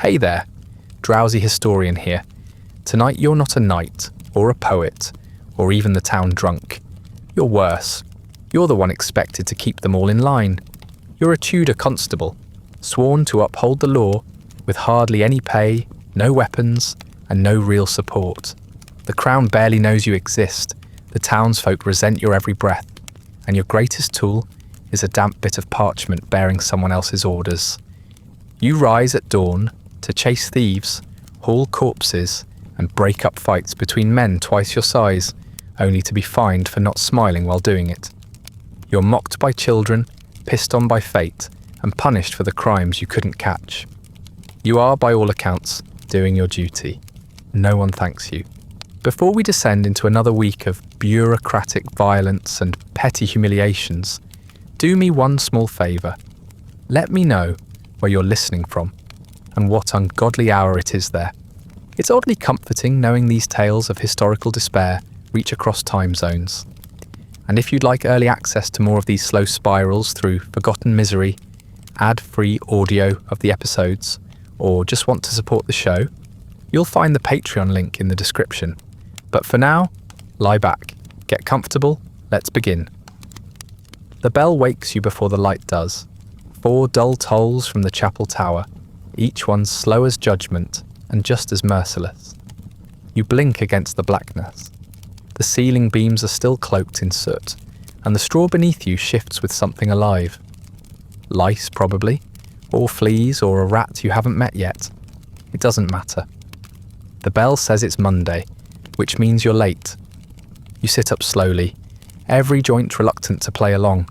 Hey there, Drowsy Historian here. Tonight you're not a knight, or a poet, or even the town drunk. You're worse. You're the one expected to keep them all in line. You're a Tudor constable, sworn to uphold the law, with hardly any pay, no weapons, and no real support. The crown barely knows you exist, the townsfolk resent your every breath, and your greatest tool is a damp bit of parchment bearing someone else's orders. You rise at dawn to chase thieves, haul corpses, and break up fights between men twice your size, only to be fined for not smiling while doing it. You're mocked by children, pissed on by fate, and punished for the crimes you couldn't catch. You are, by all accounts, doing your duty. No one thanks you. Before we descend into another week of bureaucratic violence and petty humiliations, do me one small favour. Let me know where you're listening from and what ungodly hour it is there. It's oddly comforting knowing these tales of historical despair reach across time zones. And if you'd like early access to more of these slow spirals through forgotten misery, ad-free audio of the episodes, or just want to support the show, you'll find the Patreon link in the description. But for now, lie back, get comfortable, let's begin. The bell wakes you before the light does. 4 dull tolls from the chapel tower, each one slow as judgment and just as merciless. You blink against the blackness. The ceiling beams are still cloaked in soot, and the straw beneath you shifts with something alive. Lice, probably, or fleas, or a rat you haven't met yet. It doesn't matter. The bell says it's Monday, which means you're late. You sit up slowly, every joint reluctant to play along.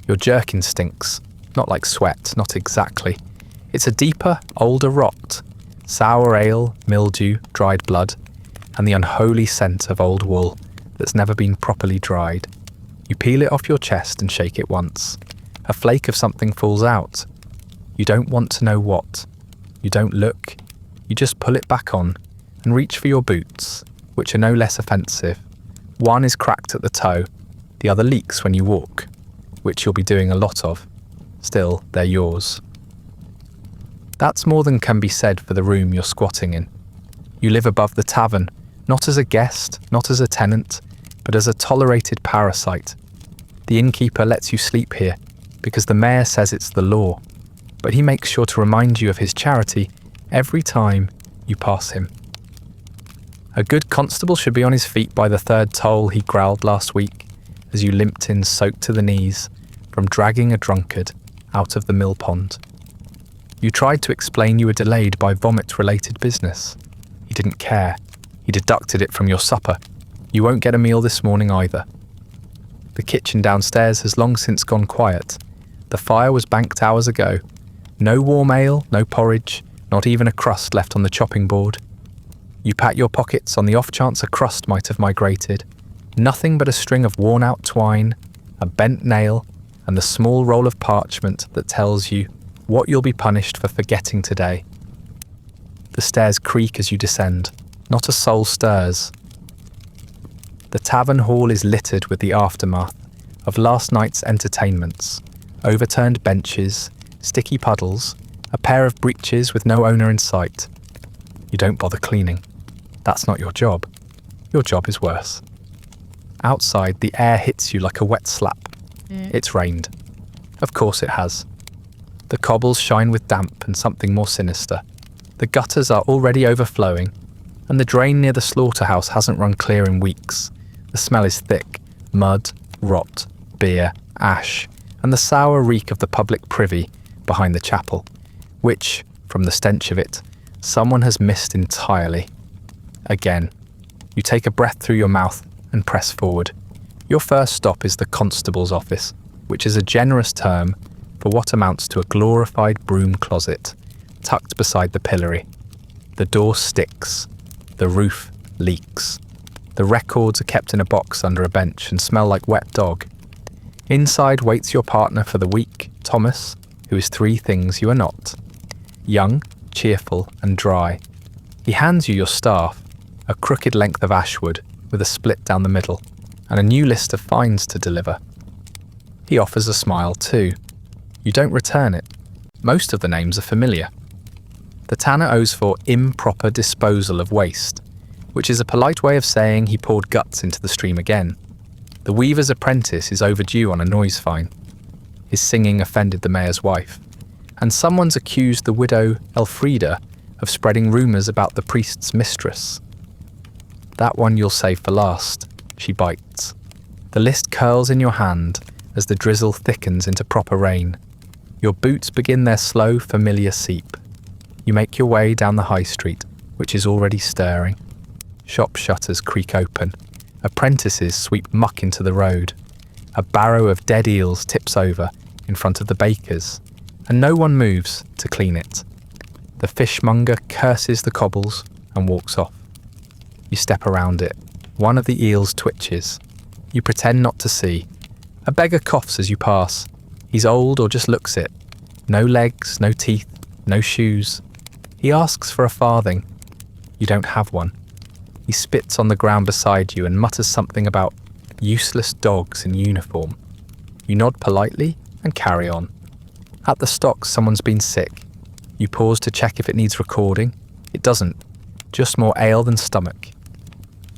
Your jerkin stinks, not like sweat, not exactly. It's a deeper, older rot, sour ale, mildew, dried blood, and the unholy scent of old wool that's never been properly dried. You peel it off your chest and shake it once. A flake of something falls out. You don't want to know what. You don't look. You just pull it back on and reach for your boots, which are no less offensive. One is cracked at the toe, the other leaks when you walk, which you'll be doing a lot of. Still, they're yours. That's more than can be said for the room you're squatting in. You live above the tavern, not as a guest, not as a tenant, but as a tolerated parasite. The innkeeper lets you sleep here because the mayor says it's the law, but he makes sure to remind you of his charity every time you pass him. A good constable should be on his feet by the 3rd toll, he growled last week as you limped in soaked to the knees from dragging a drunkard out of the mill pond. You tried to explain you were delayed by vomit-related business. He didn't care. He deducted it from your supper. You won't get a meal this morning either. The kitchen downstairs has long since gone quiet. The fire was banked hours ago. No warm ale, no porridge, not even a crust left on the chopping board. You pat your pockets on the off chance a crust might have migrated. Nothing but a string of worn-out twine, a bent nail, and the small roll of parchment that tells you what you'll be punished for forgetting today. The stairs creak as you descend. Not a soul stirs. The tavern hall is littered with the aftermath of last night's entertainments. Overturned benches, sticky puddles, a pair of breeches with no owner in sight. You don't bother cleaning. That's not your job. Your job is worse. Outside, the air hits you like a wet slap. It's rained. Of course it has. The cobbles shine with damp and something more sinister. The gutters are already overflowing, and the drain near the slaughterhouse hasn't run clear in weeks. The smell is thick: mud, rot, beer, ash, and the sour reek of the public privy behind the chapel, which, from the stench of it, someone has missed entirely. Again, you take a breath through your mouth and press forward. Your first stop is the constable's office, which is a generous term for what amounts to a glorified broom closet, tucked beside the pillory. The door sticks. The roof leaks. The records are kept in a box under a bench and smell like wet dog. Inside waits your partner for the week, Thomas, who is 3 things you are not. Young, cheerful, and dry. He hands you your staff, a crooked length of ashwood with a split down the middle, and a new list of fines to deliver. He offers a smile too. You don't return it. Most of the names are familiar. The tanner owes for improper disposal of waste, which is a polite way of saying he poured guts into the stream again. The weaver's apprentice is overdue on a noise fine. His singing offended the mayor's wife, and someone's accused the widow Elfrida of spreading rumours about the priest's mistress. That one you'll save for last, she bites. The list curls in your hand as the drizzle thickens into proper rain. Your boots begin their slow, familiar seep. You make your way down the high street, which is already stirring. Shop shutters creak open. Apprentices sweep muck into the road. A barrow of dead eels tips over in front of the baker's, and no one moves to clean it. The fishmonger curses the cobbles and walks off. You step around it. One of the eels twitches. You pretend not to see. A beggar coughs as you pass. He's old or just looks it. No legs, no teeth, no shoes. He asks for a farthing. You don't have one. He spits on the ground beside you and mutters something about useless dogs in uniform. You nod politely and carry on. At the stocks, someone's been sick. You pause to check if it needs recording. It doesn't. Just more ale than stomach.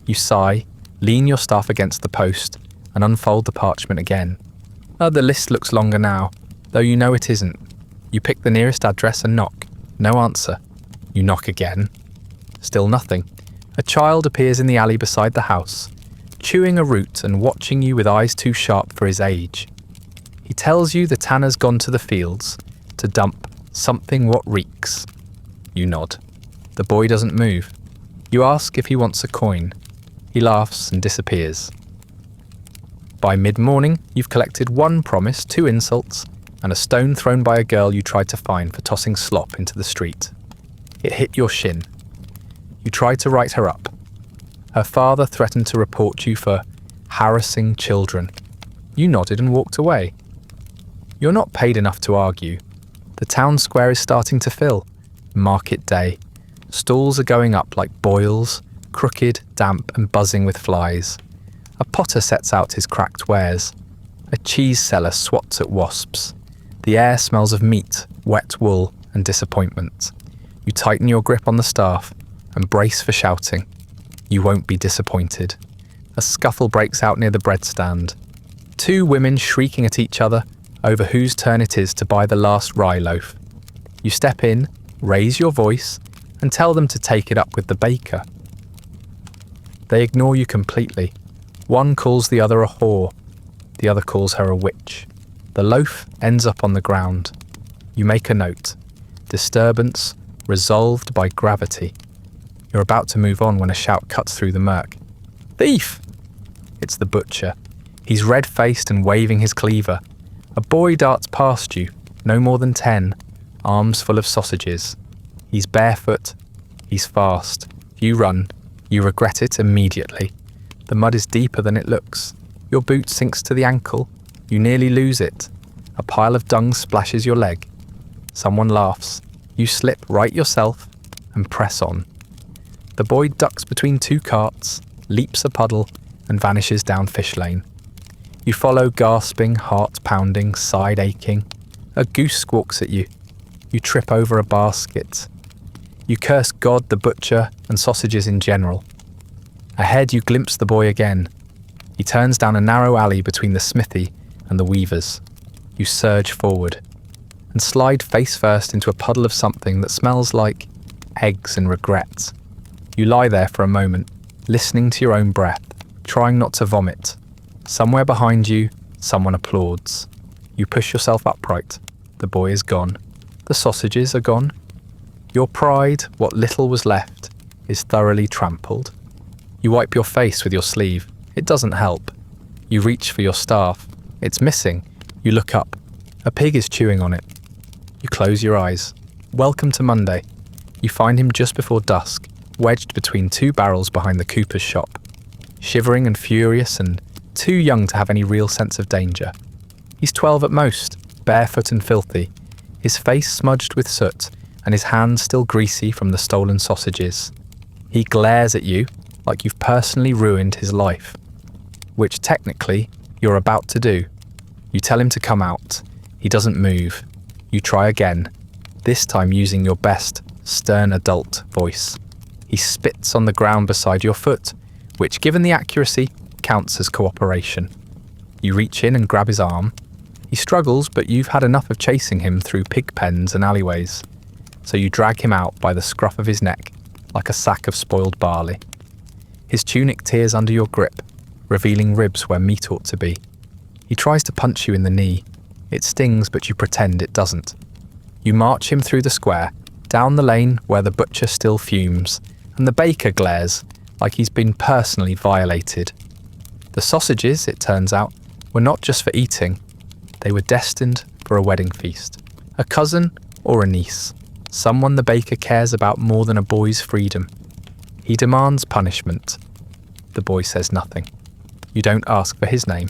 You sigh, lean your staff against the post, and unfold the parchment again. The list looks longer now, though you know it isn't. You pick the nearest address and knock. No answer. You knock again. Still nothing. A child appears in the alley beside the house, chewing a root and watching you with eyes too sharp for his age. He tells you the tanner's gone to the fields to dump something what reeks. You nod. The boy doesn't move. You ask if he wants a coin. He laughs and disappears. By mid-morning, you've collected 1 promise, 2 insults, and a stone thrown by a girl you tried to find for tossing slop into the street. It hit your shin. You tried to write her up. Her father threatened to report you for harassing children. You nodded and walked away. You're not paid enough to argue. The town square is starting to fill. Market day. Stalls are going up like boils, crooked, damp and buzzing with flies. A potter sets out his cracked wares. A cheese seller swats at wasps. The air smells of meat, wet wool and disappointment. You tighten your grip on the staff and brace for shouting. You won't be disappointed. A scuffle breaks out near the bread stand. 2 women shrieking at each other over whose turn it is to buy the last rye loaf. You step in, raise your voice, and tell them to take it up with the baker. They ignore you completely. One calls the other a whore. The other calls her a witch. The loaf ends up on the ground. You make a note. Disturbance resolved by gravity. You're about to move on when a shout cuts through the murk. Thief! It's the butcher. He's red-faced and waving his cleaver. A boy darts past you, no more than 10, arms full of sausages. He's barefoot. He's fast. You run. You regret it immediately. The mud is deeper than it looks. Your boot sinks to the ankle. You nearly lose it. A pile of dung splashes your leg. Someone laughs. You slip right yourself and press on. The boy ducks between 2 carts, leaps a puddle, and vanishes down Fish Lane. You follow gasping, heart-pounding, side aching. A goose squawks at you. You trip over a basket. You curse God, the butcher, and sausages in general. Ahead you glimpse the boy again. He turns down a narrow alley between the smithy and the weavers. You surge forward and slide face first into a puddle of something that smells like eggs and regret. You lie there for a moment, listening to your own breath, trying not to vomit. Somewhere behind you, someone applauds. You push yourself upright. The boy is gone. The sausages are gone. Your pride, what little was left, is thoroughly trampled. You wipe your face with your sleeve. It doesn't help. You reach for your staff. It's missing. You look up. A pig is chewing on it. You close your eyes. Welcome to Monday. You find him just before dusk, wedged between 2 barrels behind the cooper's shop, shivering and furious and too young to have any real sense of danger. He's 12 at most, barefoot and filthy, his face smudged with soot and his hands still greasy from the stolen sausages. He glares at you like you've personally ruined his life, which technically you're about to do. You tell him to come out. He doesn't move. You try again, this time using your best stern adult voice. He spits on the ground beside your foot, which, given the accuracy, counts as cooperation. You reach in and grab his arm. He struggles, but you've had enough of chasing him through pig pens and alleyways, so you drag him out by the scruff of his neck like a sack of spoiled barley. His tunic tears under your grip, revealing ribs where meat ought to be. He tries to punch you in the knee. It stings, but you pretend it doesn't. You march him through the square, down the lane where the butcher still fumes, and the baker glares like he's been personally violated. The sausages, it turns out, were not just for eating. They were destined for a wedding feast. A cousin or a niece. Someone the baker cares about more than a boy's freedom. He demands punishment. The boy says nothing. You don't ask for his name.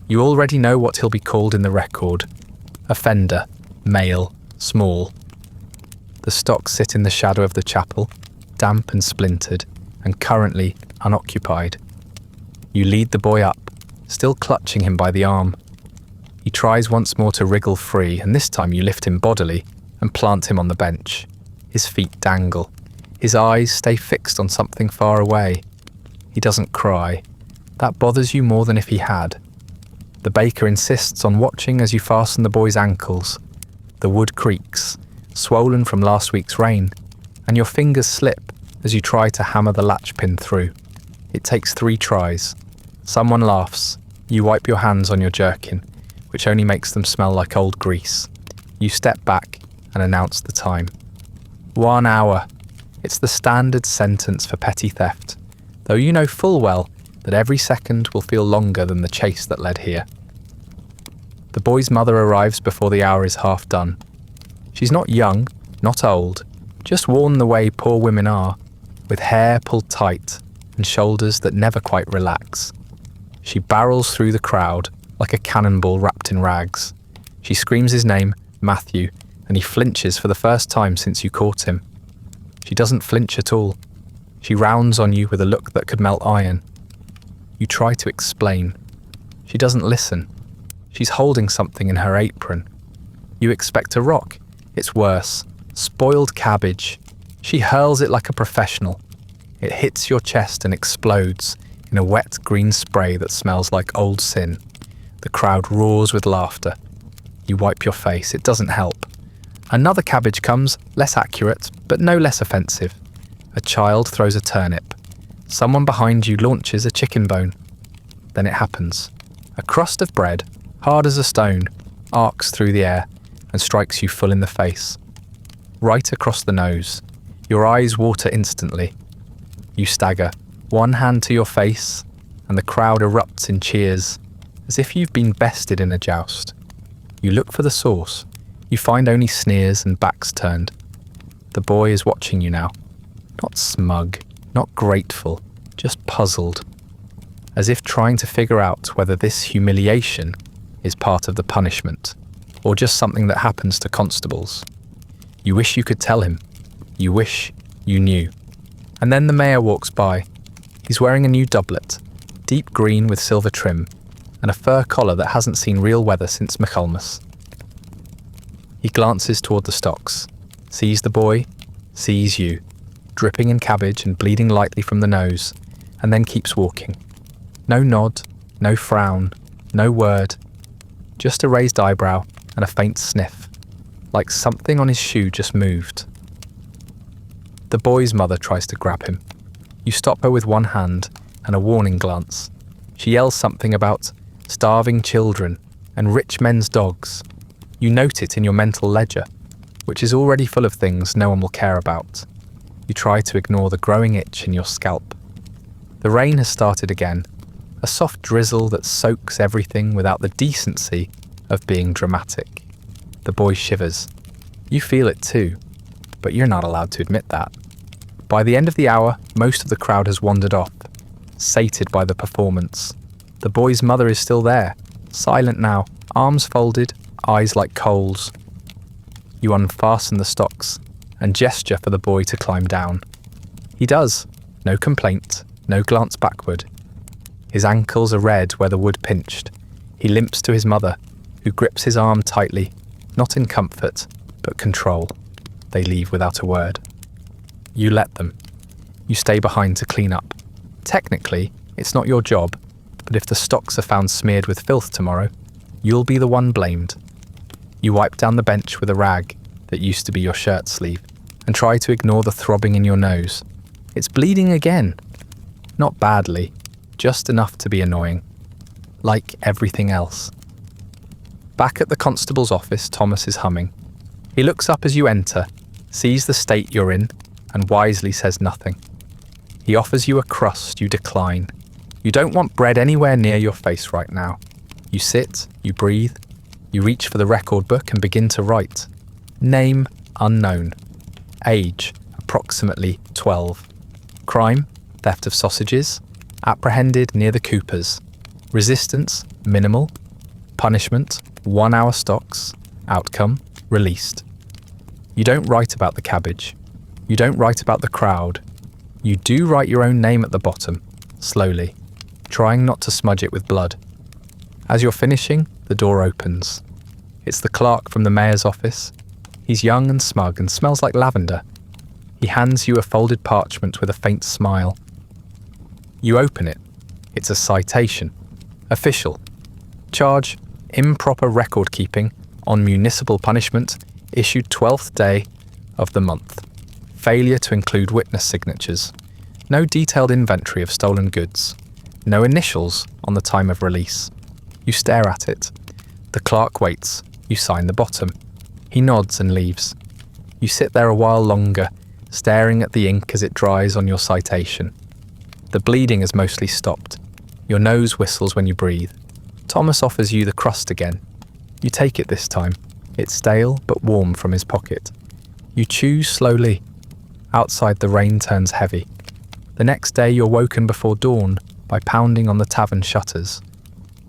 You already know what he'll be called in the record. Offender, male, small. The stocks sit in the shadow of the chapel, damp and splintered, and currently unoccupied. You lead the boy up, still clutching him by the arm. He tries once more to wriggle free, and this time you lift him bodily and plant him on the bench. His feet dangle. His eyes stay fixed on something far away. He doesn't cry. That bothers you more than if he had. The baker insists on watching as you fasten the boy's ankles. The wood creaks, swollen from last week's rain, and your fingers slip as you try to hammer the latch pin through. It takes 3 tries. Someone laughs. You wipe your hands on your jerkin, which only makes them smell like old grease. You step back and announce the time. 1 hour. It's the standard sentence for petty theft, though you know full well that every second will feel longer than the chase that led here. The boy's mother arrives before the hour is half done. She's not young, not old, just worn the way poor women are, with hair pulled tight and shoulders that never quite relax. She barrels through the crowd like a cannonball wrapped in rags. She screams his name, Matthew, and he flinches for the first time since you caught him. She doesn't flinch at all. She rounds on you with a look that could melt iron. You try to explain. She doesn't listen. She's holding something in her apron. You expect a rock. It's worse. Spoiled cabbage. She hurls it like a professional. It hits your chest and explodes in a wet green spray that smells like old sin. The crowd roars with laughter. You wipe your face. It doesn't help. Another cabbage comes, less accurate, but no less offensive. A child throws a turnip. Someone behind you launches a chicken bone. Then it happens. A crust of bread, hard as a stone, arcs through the air and strikes you full in the face. Right across the nose. Your eyes water instantly. You stagger, one hand to your face, and the crowd erupts in cheers, as if you've been bested in a joust. You look for the source. You find only sneers and backs turned. The boy is watching you now. Not smug, not grateful, just puzzled. As if trying to figure out whether this humiliation is part of the punishment, or just something that happens to constables. You wish you could tell him. You wish you knew. And then the mayor walks by. He's wearing a new doublet, deep green with silver trim, and a fur collar that hasn't seen real weather since Michaelmas. He glances toward the stocks, sees the boy, sees you, dripping in cabbage and bleeding lightly from the nose, and then keeps walking. No nod, no frown, no word, just a raised eyebrow and a faint sniff, like something on his shoe just moved. The boy's mother tries to grab him. You stop her with one hand and a warning glance. She yells something about starving children and rich men's dogs. You note it in your mental ledger, which is already full of things no one will care about. You try to ignore the growing itch in your scalp. The rain has started again, a soft drizzle that soaks everything without the decency of being dramatic. The boy shivers. You feel it too, but you're not allowed to admit that. By the end of the hour, most of the crowd has wandered off, sated by the performance. The boy's mother is still there, silent now, arms folded, eyes like coals. You unfasten the stocks and gesture for the boy to climb down. He does. No complaint, no glance backward. His ankles are red where the wood pinched. He limps to his mother, who grips his arm tightly, not in comfort, but control. They leave without a word. You let them. You stay behind to clean up. Technically, it's not your job, but if the stocks are found smeared with filth tomorrow, you'll be the one blamed. You wipe down the bench with a rag that used to be your shirt sleeve and try to ignore the throbbing in your nose. It's bleeding again. Not badly, just enough to be annoying. Like everything else. Back at the constable's office, Thomas is humming. He looks up as you enter, sees the state you're in, and wisely says nothing. He offers you a crust, you decline. You don't want bread anywhere near your face right now. You sit, you breathe, you reach for the record book and begin to write. Name, unknown. Age, approximately 12. Crime, theft of sausages. Apprehended near the Coopers. Resistance, minimal. Punishment, 1 hour stocks. Outcome, released. You don't write about the cabbage. You don't write about the crowd. You do write your own name at the bottom, slowly, trying not to smudge it with blood. As you're finishing, the door opens. It's the clerk from the mayor's office. He's young and smug and smells like lavender. He hands you a folded parchment with a faint smile. You open it. It's a citation. Official. Charge, improper record keeping on municipal punishment issued 12th day of the month. Failure to include witness signatures. No detailed inventory of stolen goods. No initials on the time of release. You stare at it. The clerk waits. You sign the bottom. He nods and leaves. You sit there a while longer, staring at the ink as it dries on your citation. The bleeding has mostly stopped. Your nose whistles when you breathe. Thomas offers you the crust again. You take it this time. It's stale but warm from his pocket. You chew slowly. Outside the rain turns heavy. The next day you're woken before dawn by pounding on the tavern shutters.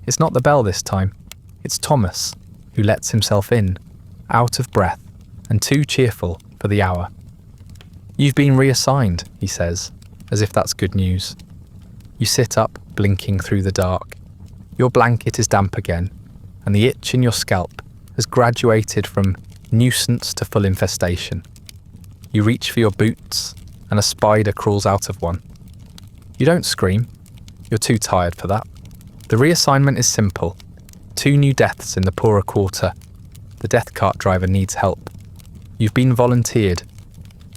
It's not the bell this time. It's Thomas, who lets himself in, out of breath and too cheerful for the hour. You've been reassigned, he says, as if that's good news. You sit up, blinking through the dark. Your blanket is damp again, and the itch in your scalp has graduated from nuisance to full infestation. You reach for your boots, and a spider crawls out of one. You don't scream. You're too tired for that. The reassignment is simple. 2 new deaths in the poorer quarter. The death cart driver needs help. You've been volunteered.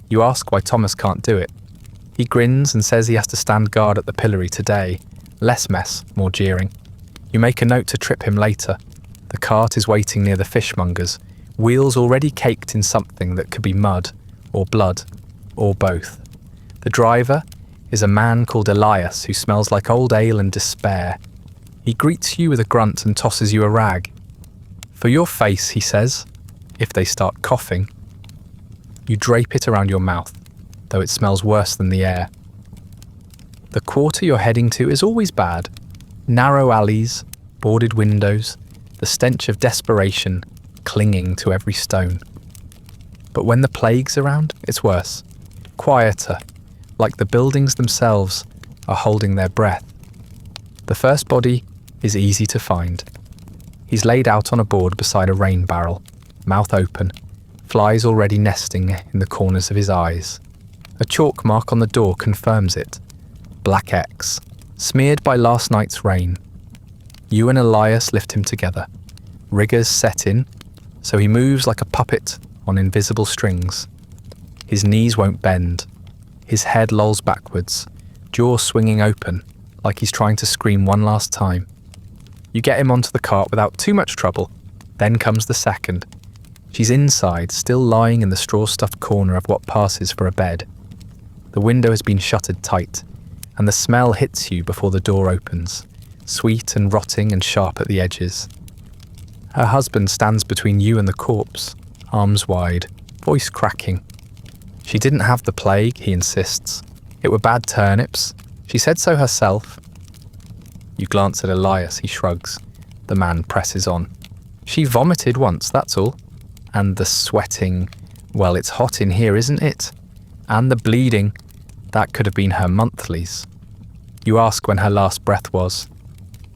You ask why Thomas can't do it. He grins and says he has to stand guard at the pillory today. Less mess, more jeering. You make a note to trip him later. The cart is waiting near the fishmonger's, wheels already caked in something that could be mud, or blood, or both. The driver is a man called Elias who smells like old ale and despair. He greets you with a grunt and tosses you a rag. For your face, he says, if they start coughing. You drape it around your mouth, though it smells worse than the air. The quarter you're heading to is always bad. Narrow alleys, boarded windows, the stench of desperation clinging to every stone. But when the plague's around, it's worse. Quieter, like the buildings themselves are holding their breath. The first body is easy to find. He's laid out on a board beside a rain barrel, mouth open, flies already nesting in the corners of his eyes. A chalk mark on the door confirms it. Black X, smeared by last night's rain. You and Elias lift him together. Riggers set in, so he moves like a puppet on invisible strings. His knees won't bend. His head lolls backwards, jaw swinging open, like he's trying to scream one last time. You get him onto the cart without too much trouble. Then comes the second. She's inside, still lying in the straw-stuffed corner of what passes for a bed. The window has been shuttered tight, and the smell hits you before the door opens, sweet and rotting and sharp at the edges. Her husband stands between you and the corpse, arms wide, voice cracking. She didn't have the plague, he insists. It were bad turnips. She said so herself. You glance at Elias, he shrugs. The man presses on. She vomited once, that's all. And the sweating, well, it's hot in here, isn't it? And the bleeding, that could have been her monthlies. You ask when her last breath was.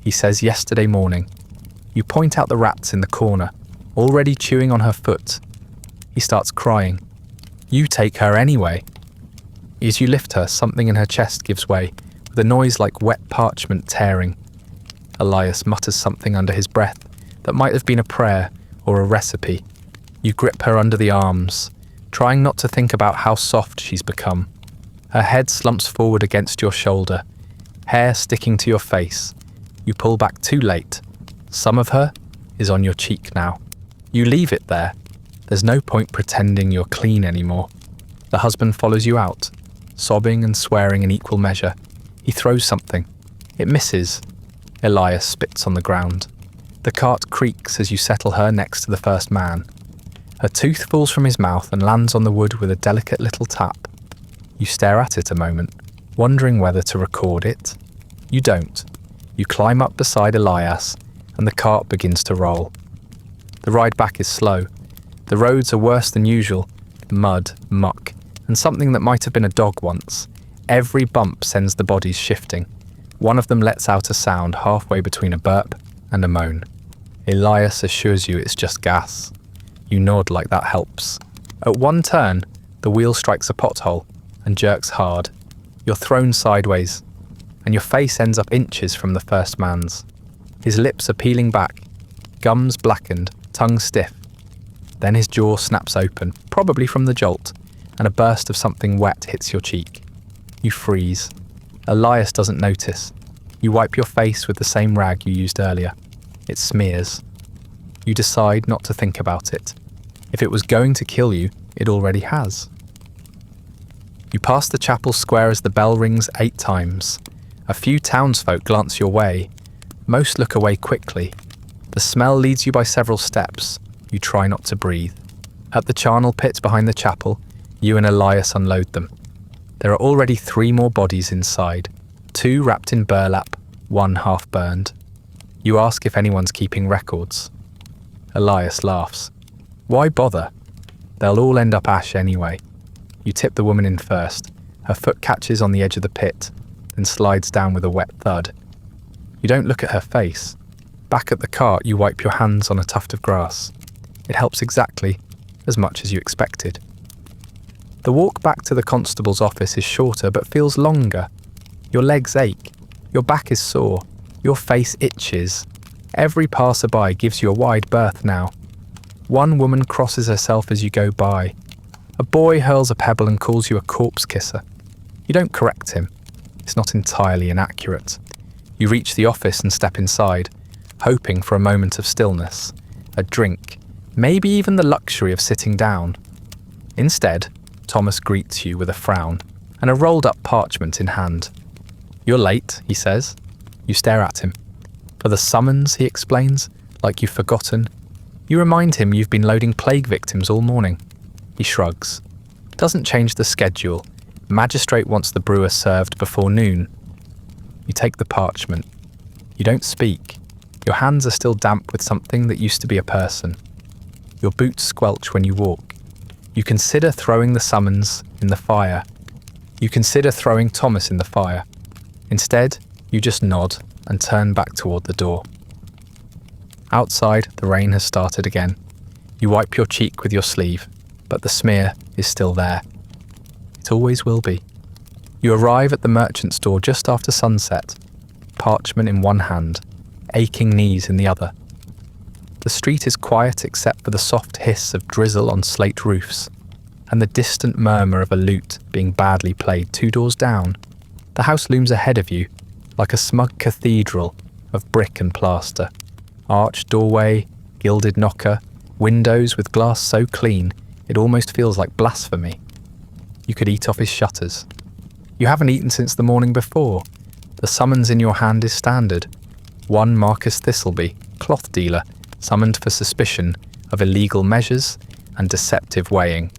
He says yesterday morning. You point out the rats in the corner, already chewing on her foot. He starts crying. You take her anyway. As you lift her, something in her chest gives way, with a noise like wet parchment tearing. Elias mutters something under his breath that might have been a prayer or a recipe. You grip her under the arms, trying not to think about how soft she's become. Her head slumps forward against your shoulder, hair sticking to your face. You pull back too late. Some of her is on your cheek now. You leave it there. There's no point pretending you're clean anymore. The husband follows you out, sobbing and swearing in equal measure. He throws something. It misses. Elias spits on the ground. The cart creaks as you settle her next to the first man. Her tooth falls from his mouth and lands on the wood with a delicate little tap. You stare at it a moment, wondering whether to record it. You don't. You climb up beside Elias, and the cart begins to roll. The ride back is slow. The roads are worse than usual. Mud, muck, and something that might have been a dog once. Every bump sends the bodies shifting. One of them lets out a sound halfway between a burp and a moan. Elias assures you it's just gas. You nod like that helps. At one turn, the wheel strikes a pothole and jerks hard. You're thrown sideways, and your face ends up inches from the first man's. His lips are peeling back, gums blackened, tongue stiff. Then his jaw snaps open, probably from the jolt, and a burst of something wet hits your cheek. You freeze. Elias doesn't notice. You wipe your face with the same rag you used earlier. It smears. You decide not to think about it. If it was going to kill you, it already has. You pass the chapel square as the bell rings 8 times. A few townsfolk glance your way. Most look away quickly. The smell leads you by several steps. You try not to breathe. At the charnel pit behind the chapel, you and Elias unload them. There are already 3 more bodies inside, 2 wrapped in burlap, 1 half burned. You ask if anyone's keeping records. Elias laughs. Why bother? They'll all end up ash anyway. You tip the woman in first. Her foot catches on the edge of the pit, then slides down with a wet thud. You don't look at her face. Back at the cart, you wipe your hands on a tuft of grass. It helps exactly as much as you expected. The walk back to the constable's office is shorter but feels longer. Your legs ache. Your back is sore. Your face itches. Every passerby gives you a wide berth now. One woman crosses herself as you go by. A boy hurls a pebble and calls you a corpse kisser. You don't correct him. It's not entirely inaccurate. You reach the office and step inside, hoping for a moment of stillness, a drink, maybe even the luxury of sitting down. Instead, Thomas greets you with a frown and a rolled-up parchment in hand. You're late, he says. You stare at him. For the summons, he explains, like you've forgotten. You remind him you've been loading plague victims all morning. He shrugs. Doesn't change the schedule. Magistrate wants the brewer served before noon. You take the parchment. You don't speak. Your hands are still damp with something that used to be a person. Your boots squelch when you walk. You consider throwing the summons in the fire. You consider throwing Thomas in the fire. Instead, you just nod and turn back toward the door. Outside, the rain has started again. You wipe your cheek with your sleeve, but the smear is still there. It always will be. You arrive at the merchant's door just after sunset, parchment in one hand, aching knees in the other. The street is quiet except for the soft hiss of drizzle on slate roofs, and the distant murmur of a lute being badly played 2 doors down. The house looms ahead of you, like a smug cathedral of brick and plaster. Arched doorway, gilded knocker, windows with glass so clean it almost feels like blasphemy. You could eat off his shutters. You haven't eaten since the morning before. The summons in your hand is standard. One Marcus Thistleby, cloth dealer, summoned for suspicion of illegal measures and deceptive weighing.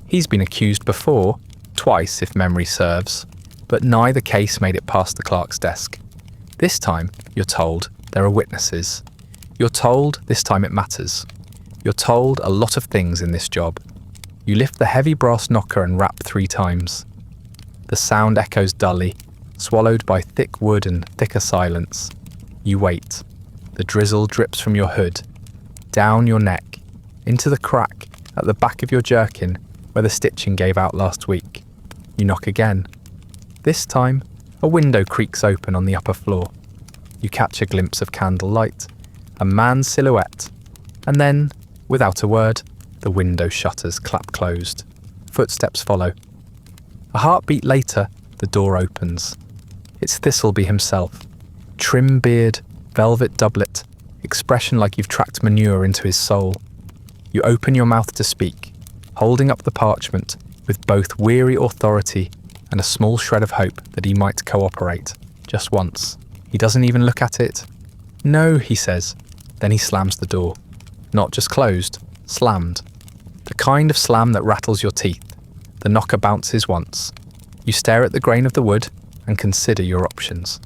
He's been accused before, twice if memory serves, but neither case made it past the clerk's desk. This time, you're told, there are witnesses. You're told this time it matters. You're told a lot of things in this job. You lift the heavy brass knocker and rap 3 times. The sound echoes dully, swallowed by thick wood and thicker silence. You wait. The drizzle drips from your hood, down your neck, into the crack at the back of your jerkin, where the stitching gave out last week. You knock again. This time, a window creaks open on the upper floor. You catch a glimpse of candlelight, a man's silhouette, and then, without a word, the window shutters clap closed. Footsteps follow. A heartbeat later, the door opens. It's Thistleby himself. Trim beard, velvet doublet, expression like you've tracked manure into his soul. You open your mouth to speak, holding up the parchment with both weary authority and a small shred of hope that he might cooperate, just once. He doesn't even look at it. "No," he says. Then he slams the door. Not just closed, slammed. The kind of slam that rattles your teeth. The knocker bounces once. You stare at the grain of the wood and consider your options.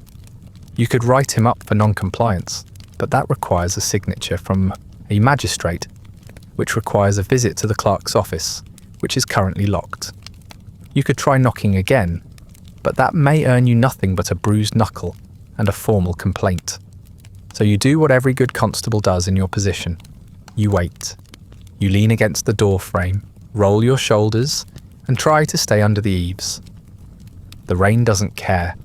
You could write him up for non-compliance, but that requires a signature from a magistrate, which requires a visit to the clerk's office, which is currently locked. You could try knocking again, but that may earn you nothing but a bruised knuckle and a formal complaint. So you do what every good constable does in your position. You wait. You lean against the door frame, roll your shoulders, and try to stay under the eaves. The rain doesn't care.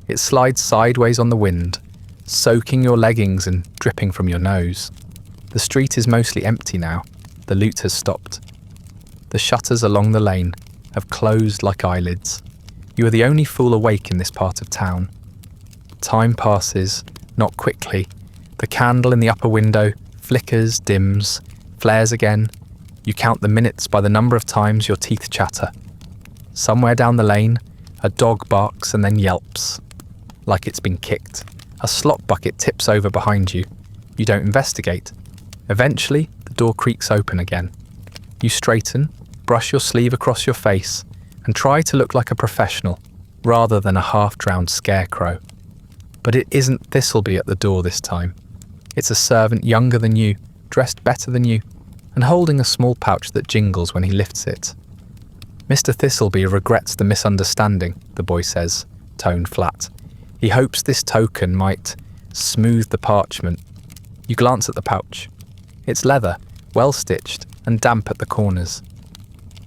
It slides sideways on the wind, soaking your leggings and dripping from your nose. The street is mostly empty now. The loot has stopped. The shutters along the lane have closed like eyelids. You are the only fool awake in this part of town. Time passes, not quickly. The candle in the upper window flickers, dims, flares again. You count the minutes by the number of times your teeth chatter. Somewhere down the lane, a dog barks and then yelps, like it's been kicked. A slop bucket tips over behind you. You don't investigate. Eventually, the door creaks open again. You straighten, brush your sleeve across your face, and try to look like a professional, rather than a half-drowned scarecrow. But it isn't Thistleby at the door this time. It's a servant younger than you, dressed better than you, and holding a small pouch that jingles when he lifts it. "Mr. Thistleby regrets the misunderstanding," the boy says, tone flat. He hopes this token might smooth the parchment. You glance at the pouch. It's leather, well stitched, and damp at the corners.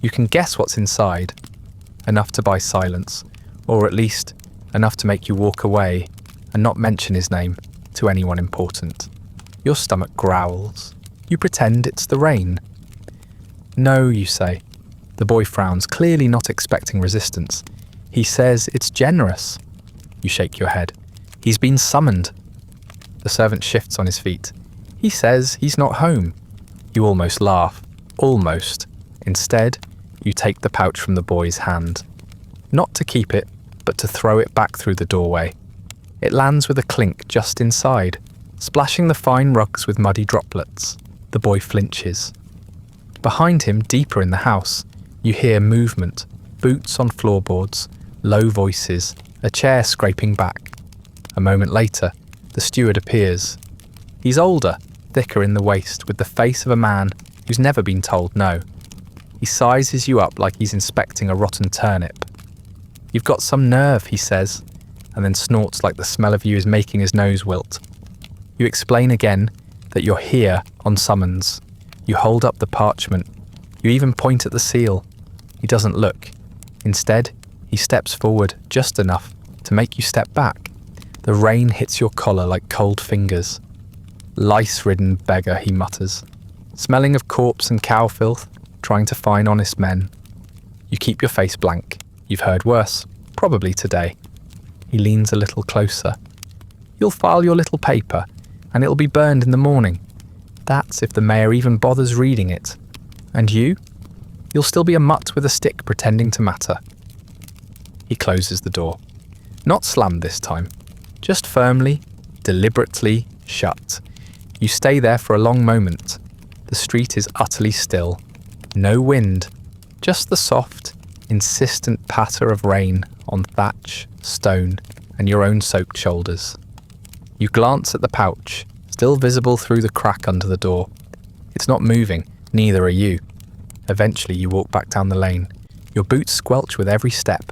You can guess what's inside. Enough to buy silence, or at least enough to make you walk away and not mention his name to anyone important. Your stomach growls. You pretend it's the rain. "No," you say. The boy frowns, clearly not expecting resistance. He says it's generous. You shake your head. "He's been summoned." The servant shifts on his feet. "He says he's not home." You almost laugh. Almost. Instead, you take the pouch from the boy's hand. Not to keep it, but to throw it back through the doorway. It lands with a clink just inside, splashing the fine rugs with muddy droplets. The boy flinches. Behind him, deeper in the house, you hear movement, boots on floorboards, low voices, a chair scraping back. A moment later, the steward appears. He's older, thicker in the waist, with the face of a man who's never been told no. He sizes you up like he's inspecting a rotten turnip. "You've got some nerve," he says, and then snorts like the smell of you is making his nose wilt. You explain again that you're here on summons. You hold up the parchment. You even point at the seal. He doesn't look. Instead, he steps forward just enough to make you step back. The rain hits your collar like cold fingers. "Lice-ridden beggar," he mutters, smelling of corpse and cow filth, trying to find honest men. You keep your face blank. You've heard worse, probably today. He leans a little closer. "You'll file your little paper, and it'll be burned in the morning. That's if the mayor even bothers reading it. And you? You'll still be a mutt with a stick pretending to matter." He closes the door. Not slammed this time. Just firmly, deliberately shut. You stay there for a long moment. The street is utterly still. No wind, just the soft, insistent patter of rain on thatch, stone, and your own soaked shoulders. You glance at the pouch, still visible through the crack under the door. It's not moving, neither are you. Eventually you walk back down the lane. Your boots squelch with every step.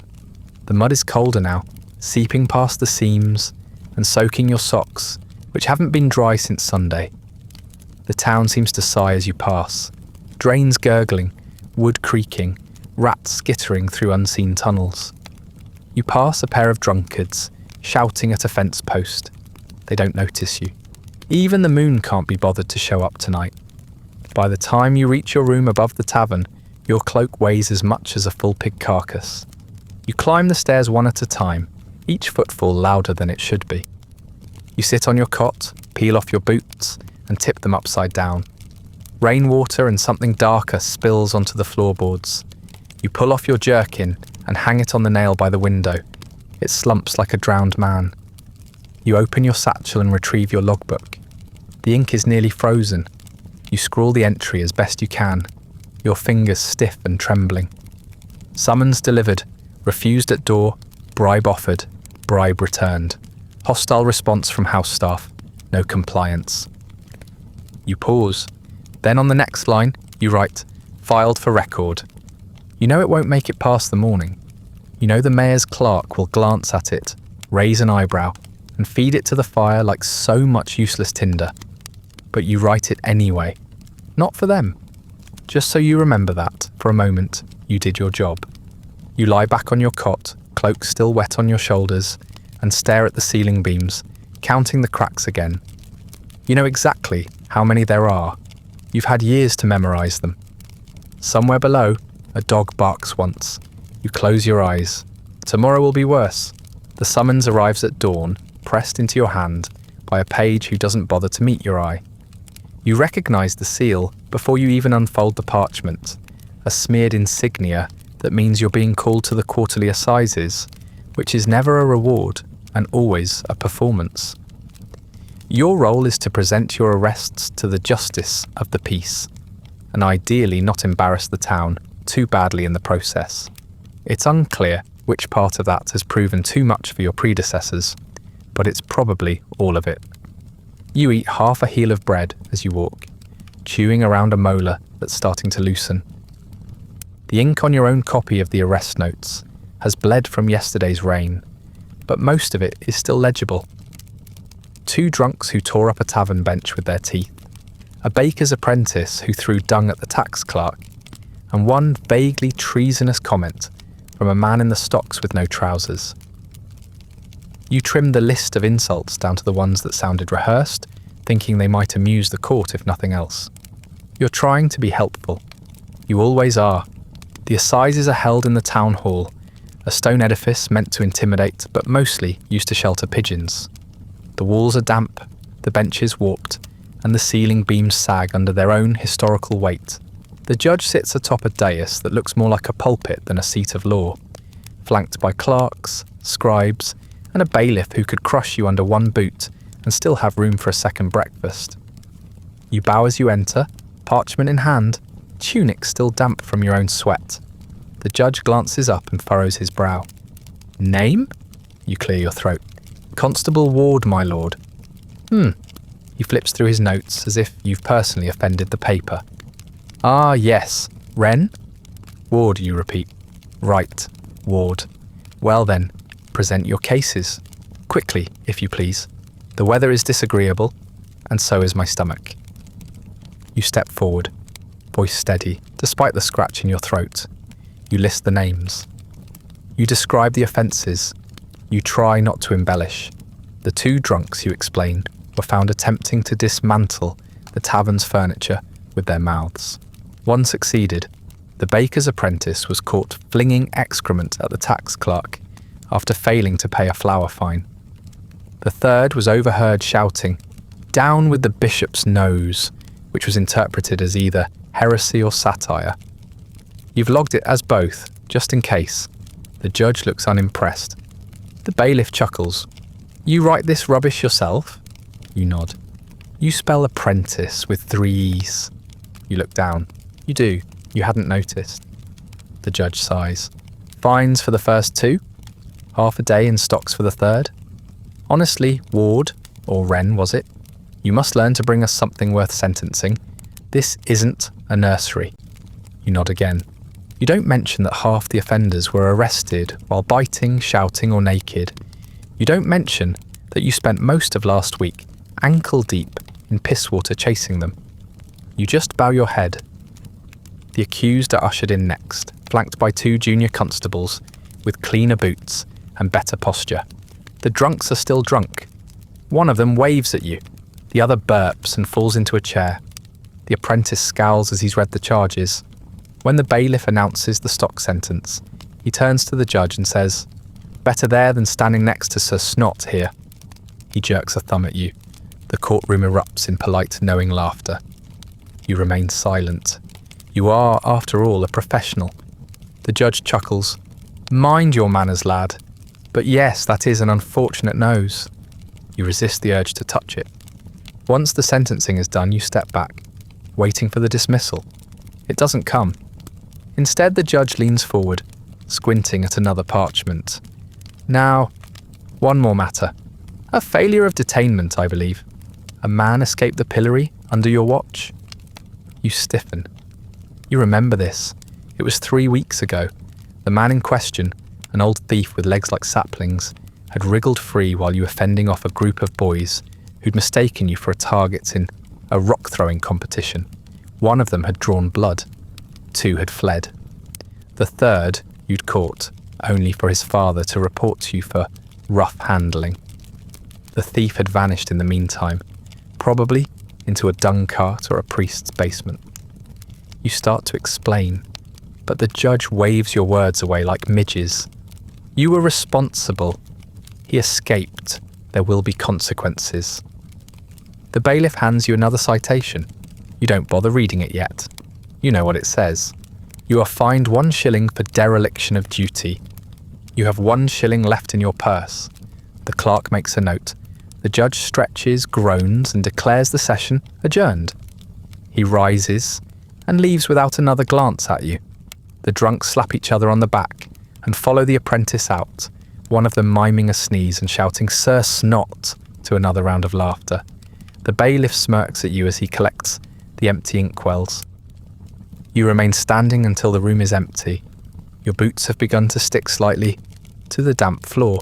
The mud is colder now, seeping past the seams and soaking your socks, which haven't been dry since Sunday. The town seems to sigh as you pass. Drains gurgling, wood creaking, rats skittering through unseen tunnels. You pass a pair of drunkards, shouting at a fence post. They don't notice you. Even the moon can't be bothered to show up tonight. By the time you reach your room above the tavern, your cloak weighs as much as a full pig carcass. You climb the stairs one at a time, each footfall louder than it should be. You sit on your cot, peel off your boots, and tip them upside down. Rainwater and something darker spills onto the floorboards. You pull off your jerkin and hang it on the nail by the window. It slumps like a drowned man. You open your satchel and retrieve your logbook. The ink is nearly frozen. You scrawl the entry as best you can, your fingers stiff and trembling. Summons delivered, refused at door, bribe offered, bribe returned. Hostile response from house staff, no compliance. You pause. Then on the next line, you write, filed for record. You know it won't make it past the morning. You know the mayor's clerk will glance at it, raise an eyebrow, and feed it to the fire like so much useless tinder. But you write it anyway. Not for them. Just so you remember that, for a moment, you did your job. You lie back on your cot, cloak still wet on your shoulders, and stare at the ceiling beams, counting the cracks again. You know exactly how many there are. You've had years to memorize them. Somewhere below, a dog barks once. You close your eyes. Tomorrow will be worse. The summons arrives at dawn, pressed into your hand by a page who doesn't bother to meet your eye. You recognize the seal before you even unfold the parchment, a smeared insignia that means you're being called to the quarterly Assizes, which is never a reward and always a performance. Your role is to present your arrests to the justice of the peace, and ideally not embarrass the town too badly in the process. It's unclear which part of that has proven too much for your predecessors, but it's probably all of it. You eat half a heel of bread as you walk, chewing around a molar that's starting to loosen. The ink on your own copy of the arrest notes has bled from yesterday's rain, but most of it is still legible. 2 drunks who tore up a tavern bench with their teeth, a baker's apprentice who threw dung at the tax clerk, and one vaguely treasonous comment from a man in the stocks with no trousers. You trimmed the list of insults down to the ones that sounded rehearsed, thinking they might amuse the court if nothing else. You're trying to be helpful. You always are. The Assizes are held in the town hall, a stone edifice meant to intimidate but mostly used to shelter pigeons. The walls are damp, the benches warped, and the ceiling beams sag under their own historical weight. The judge sits atop a dais that looks more like a pulpit than a seat of law, flanked by clerks, scribes, and a bailiff who could crush you under one boot and still have room for a second breakfast. You bow as you enter, parchment in hand, tunic still damp from your own sweat. The judge glances up and furrows his brow. Name? You clear your throat. Constable Ward, my lord. He flips through his notes as if you've personally offended the paper. Ah, yes. Wren? Ward, you repeat. Right, Ward. Well then, present your cases. Quickly, if you please. The weather is disagreeable, and so is my stomach. You step forward, voice steady, despite the scratch in your throat. You list the names. You describe the offences. You try not to embellish. The 2 drunks, you explain, were found attempting to dismantle the tavern's furniture with their mouths. One succeeded. The baker's apprentice was caught flinging excrement at the tax clerk after failing to pay a flour fine. The 3rd was overheard shouting, "Down with the bishop's nose," which was interpreted as either heresy or satire. You've logged it as both, just in case. The judge looks unimpressed. The bailiff chuckles. You write this rubbish yourself? You nod. You spell apprentice with 3 E's. You look down. You do. You hadn't noticed. The judge sighs. Fines for the first 2? Half a day in stocks for the 3rd? Honestly, Ward, or Wren was it? You must learn to bring us something worth sentencing. This isn't a nursery. You nod again. You don't mention that half the offenders were arrested while biting, shouting or naked. You don't mention that you spent most of last week ankle deep in piss water chasing them. You just bow your head. The accused are ushered in next. flanked by 2 junior constables with cleaner boots and better posture. The drunks are still drunk. One of them waves at you. The other burps and falls into a chair. The apprentice scowls as he's read the charges. When the bailiff announces the stock sentence, he turns to the judge and says, "Better there than standing next to Sir Snot here." He jerks a thumb at you. The courtroom erupts in polite, knowing laughter. You remain silent. You are, after all, a professional. The judge chuckles. "Mind your manners, lad. But yes, that is an unfortunate nose." You resist the urge to touch it. Once the sentencing is done, you step back, waiting for the dismissal. It doesn't come. Instead, the judge leans forward, squinting at another parchment. "Now, one more matter. A failure of detainment, I believe. A man escaped the pillory under your watch." You stiffen. You remember this. It was 3 weeks ago. The man in question, an old thief with legs like saplings, had wriggled free while you were fending off a group of boys who'd mistaken you for a target in a rock-throwing competition. One of them had drawn blood. 2 had fled. The third you'd caught, only for his father to report to you for rough handling. The thief had vanished in the meantime, probably into a dung cart or a priest's basement. You start to explain, but the judge waves your words away like midges. You were responsible. He escaped. There will be consequences. The bailiff hands you another citation. You don't bother reading it yet. You know what it says. You are fined 1 shilling for dereliction of duty. You have 1 shilling left in your purse. The clerk makes a note. The judge stretches, groans, and declares the session adjourned. He rises and leaves without another glance at you. The drunks slap each other on the back and follow the apprentice out, one of them miming a sneeze and shouting "Sir Snot" to another round of laughter. The bailiff smirks at you as he collects the empty inkwells. You remain standing until the room is empty. Your boots have begun to stick slightly to the damp floor.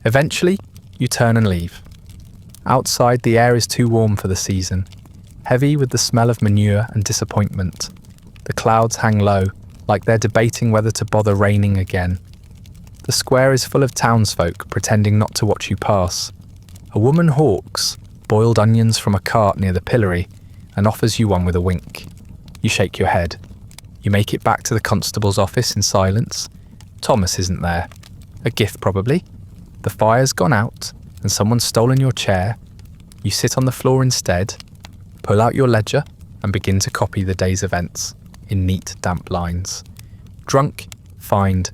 Eventually, you turn and leave. Outside, the air is too warm for the season, heavy with the smell of manure and disappointment. The clouds hang low, like they're debating whether to bother raining again. The square is full of townsfolk pretending not to watch you pass. A woman hawks boiled onions from a cart near the pillory and offers you one with a wink. You shake your head. You make it back to the constable's office in silence. Thomas isn't there. A gift, probably. The fire's gone out and someone's stolen your chair. You sit on the floor instead, pull out your ledger and begin to copy the day's events in neat, damp lines. Drunk, fined,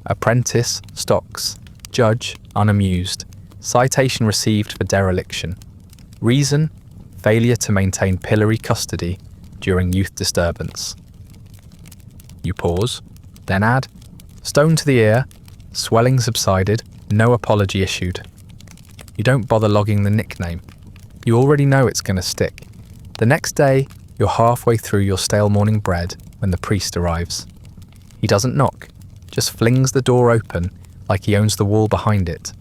apprentice, stocks, judge, unamused, citation received for dereliction. Reason, failure to maintain pillory custody during youth disturbance. You pause, then add, stone to the ear, swelling subsided, no apology issued. You don't bother logging the nickname. You already know it's going to stick. The next day, you're halfway through your stale morning bread when the priest arrives. He doesn't knock, just flings the door open like he owns the wall behind it,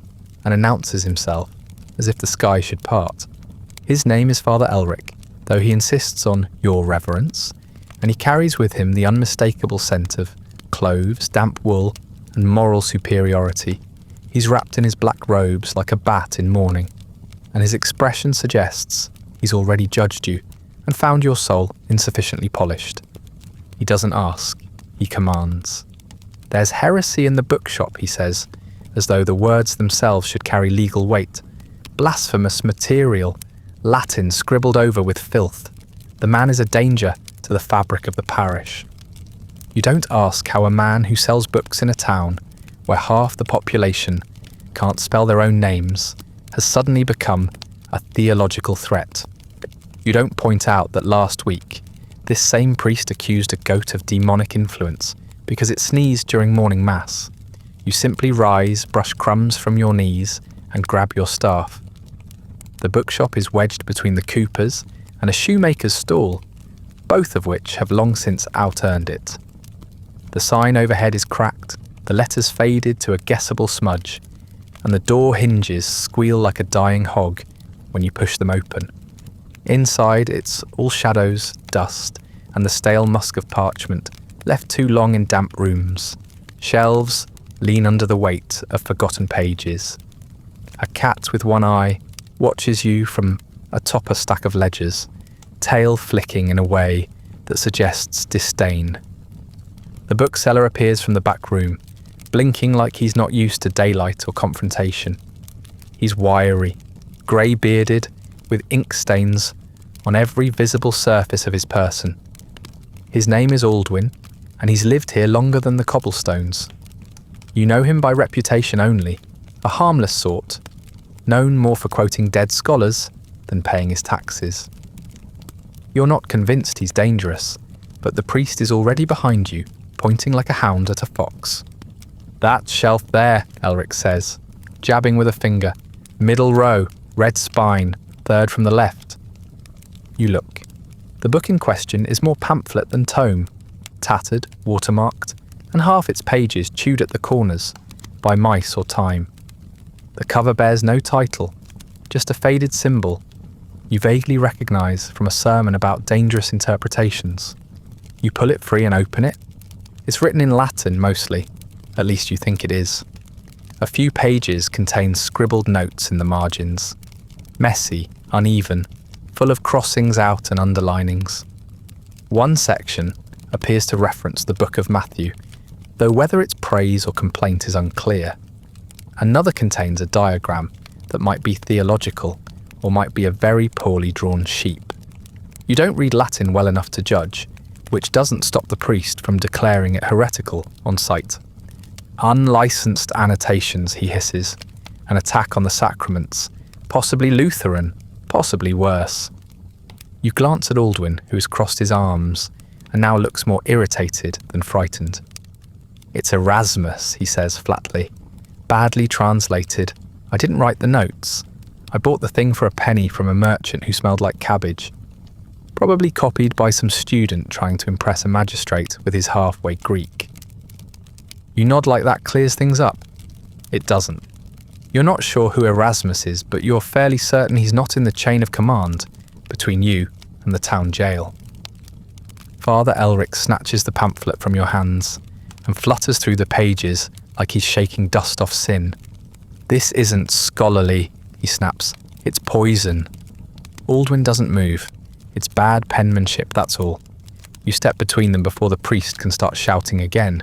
and announces himself as if the sky should part. His name is Father Elric, though he insists on your reverence, and he carries with him the unmistakable scent of cloves, damp wool, and moral superiority. He's wrapped in his black robes like a bat in mourning, and his expression suggests he's already judged you and found your soul insufficiently polished. He doesn't ask, he commands. There's heresy in the bookshop, he says, as though the words themselves should carry legal weight. Blasphemous material, Latin scribbled over with filth. The man is a danger to the fabric of the parish. You don't ask how a man who sells books in a town where half the population can't spell their own names has suddenly become a theological threat. You don't point out that last week this same priest accused a goat of demonic influence because it sneezed during morning mass. You simply rise, brush crumbs from your knees, and grab your staff. The bookshop is wedged between the Coopers and a shoemaker's stall, both of which have long since out-earned it. The sign overhead is cracked, the letters faded to a guessable smudge, and the door hinges squeal like a dying hog when you push them open. Inside, it's all shadows, dust, and the stale musk of parchment left too long in damp rooms. Shelves lean under the weight of forgotten pages. A cat with one eye watches you from atop a stack of ledgers, tail flicking in a way that suggests disdain. The bookseller appears from the back room, blinking like he's not used to daylight or confrontation. He's wiry, grey-bearded, with ink stains on every visible surface of his person. His name is Aldwin, and he's lived here longer than the cobblestones. You know him by reputation only, a harmless sort, known more for quoting dead scholars than paying his taxes. You're not convinced he's dangerous, but the priest is already behind you, pointing like a hound at a fox. "That shelf there," Elric says, jabbing with a finger. "Middle row, red spine, third from the left." You look. The book in question is more pamphlet than tome, tattered, watermarked, and half its pages chewed at the corners by mice or time. The cover bears no title, just a faded symbol you vaguely recognise from a sermon about dangerous interpretations. You pull it free and open it. It's written in Latin mostly, at least you think it is. A few pages contain scribbled notes in the margins. Messy, uneven, full of crossings out and underlinings. One section appears to reference the Book of Matthew, though whether it's praise or complaint is unclear. Another contains a diagram that might be theological or might be a very poorly drawn sheep. You don't read Latin well enough to judge, which doesn't stop the priest from declaring it heretical on sight. "Unlicensed annotations," he hisses, an attack on the sacraments, possibly Lutheran, possibly worse. You glance at Aldwin, who has crossed his arms and now looks more irritated than frightened. "It's Erasmus," he says flatly. "Badly translated. I didn't write the notes. I bought the thing for a penny from a merchant who smelled like cabbage. Probably copied by some student trying to impress a magistrate with his halfway Greek." You nod like that clears things up. It doesn't. You're not sure who Erasmus is, but you're fairly certain he's not in the chain of command between you and the town jail. Father Elric snatches the pamphlet from your hands and flutters through the pages like he's shaking dust off sin. "This isn't scholarly," he snaps. "It's poison." Aldwin doesn't move. It's bad penmanship, that's all. You step between them before the priest can start shouting again.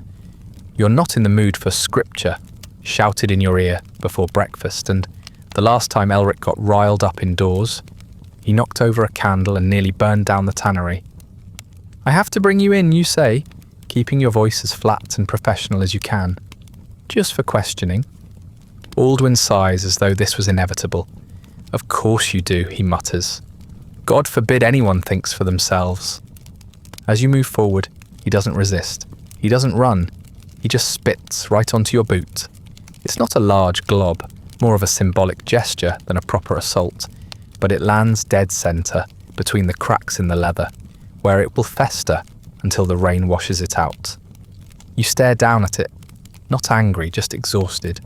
You're not in the mood for scripture, shouted in your ear before breakfast, and the last time Elric got riled up indoors, he knocked over a candle and nearly burned down the tannery. "I have to bring you in, you say," keeping your voice as flat and professional as you can. "Just for questioning." Aldwin sighs as though this was inevitable. "Of course you do," he mutters. "God forbid anyone thinks for themselves." As you move forward, he doesn't resist. He doesn't run. He just spits right onto your boot. It's not a large glob, more of a symbolic gesture than a proper assault, but it lands dead centre between the cracks in the leather, where it will fester until the rain washes it out. You stare down at it, not angry, just exhausted.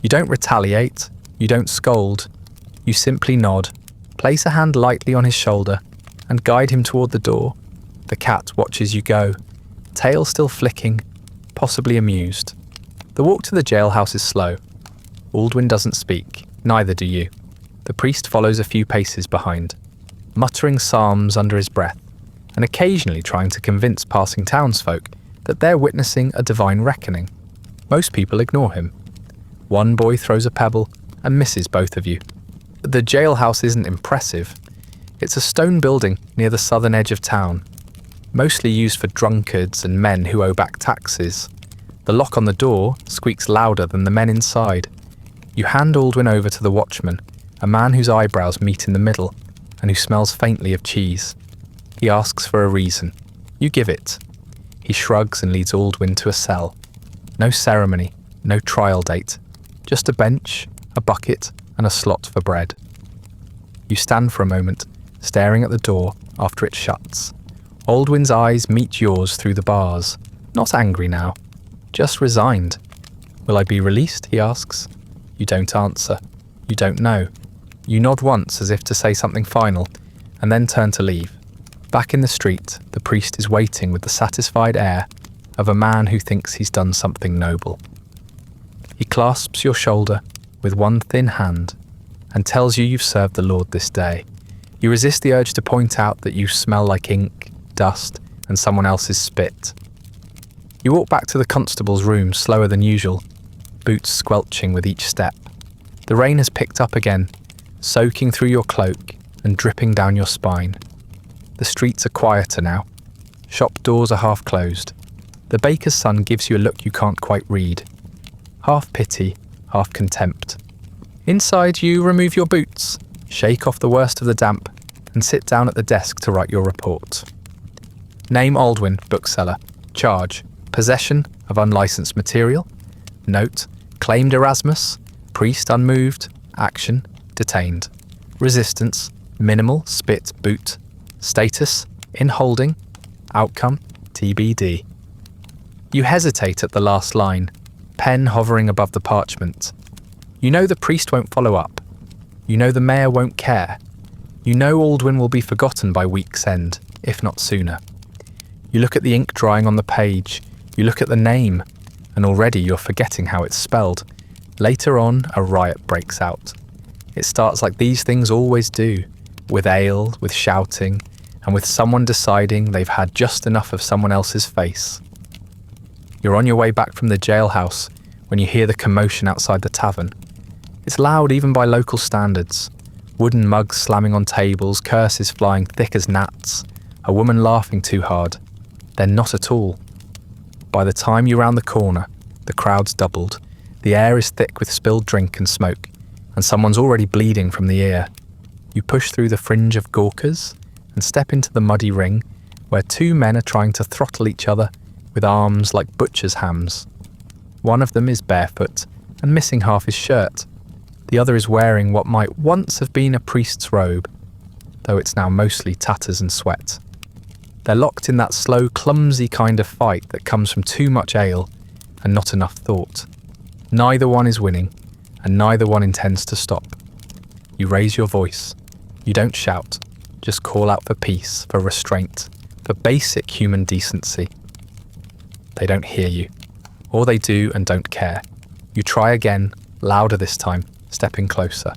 You don't retaliate, you don't scold, you simply nod, place a hand lightly on his shoulder, and guide him toward the door. The cat watches you go, tail still flicking, possibly amused. The walk to the jailhouse is slow. Aldwin doesn't speak, neither do you. The priest follows a few paces behind, muttering psalms under his breath, and occasionally trying to convince passing townsfolk that they're witnessing a divine reckoning. Most people ignore him. One boy throws a pebble and misses both of you. The jailhouse isn't impressive. It's a stone building near the southern edge of town, mostly used for drunkards and men who owe back taxes. The lock on the door squeaks louder than the men inside. You hand Aldwin over to the watchman, a man whose eyebrows meet in the middle and who smells faintly of cheese. He asks for a reason. You give it. He shrugs and leads Aldwin to a cell. No ceremony, no trial date. Just a bench, a bucket, and a slot for bread. You stand for a moment, staring at the door after it shuts. Aldwin's eyes meet yours through the bars, not angry now, just resigned. "Will I be released?" he asks. You don't answer. You don't know. You nod once as if to say something final, and then turn to leave. Back in the street, the priest is waiting with the satisfied air of a man who thinks he's done something noble. He clasps your shoulder with one thin hand and tells you you've served the Lord this day. You resist the urge to point out that you smell like ink, dust, and someone else's spit. You walk back to the constable's room slower than usual, boots squelching with each step. The rain has picked up again, soaking through your cloak and dripping down your spine. The streets are quieter now. Shop doors are half closed. The baker's son gives you a look you can't quite read. Half pity, half contempt. Inside, you remove your boots, shake off the worst of the damp, and sit down at the desk to write your report. Name Aldwin, bookseller. Charge: possession of unlicensed material. Note: claimed Erasmus. Priest unmoved. Action: detained. Resistance: minimal, spit, boot. Status: in holding. Outcome: TBD. You hesitate at the last line, pen hovering above the parchment. You know the priest won't follow up. You know the mayor won't care. You know Aldwin will be forgotten by week's end, if not sooner. You look at the ink drying on the page. You look at the name, and already you're forgetting how it's spelled. Later on, a riot breaks out. It starts like these things always do, with ale, with shouting, and with someone deciding they've had just enough of someone else's face. You're on your way back from the jailhouse when you hear the commotion outside the tavern. It's loud even by local standards. Wooden mugs slamming on tables, curses flying thick as gnats, a woman laughing too hard. Then not at all. By the time you round the corner, the crowd's doubled. The air is thick with spilled drink and smoke, and someone's already bleeding from the ear. You push through the fringe of gawkers and step into the muddy ring where two men are trying to throttle each other with arms like butcher's hams. One of them is barefoot and missing half his shirt. The other is wearing what might once have been a priest's robe, though it's now mostly tatters and sweat. They're locked in that slow, clumsy kind of fight that comes from too much ale and not enough thought. Neither one is winning, and neither one intends to stop. You raise your voice. You don't shout, just call out for peace, for restraint, for basic human decency. They don't hear you, or they do and don't care. You try again, louder this time, stepping closer.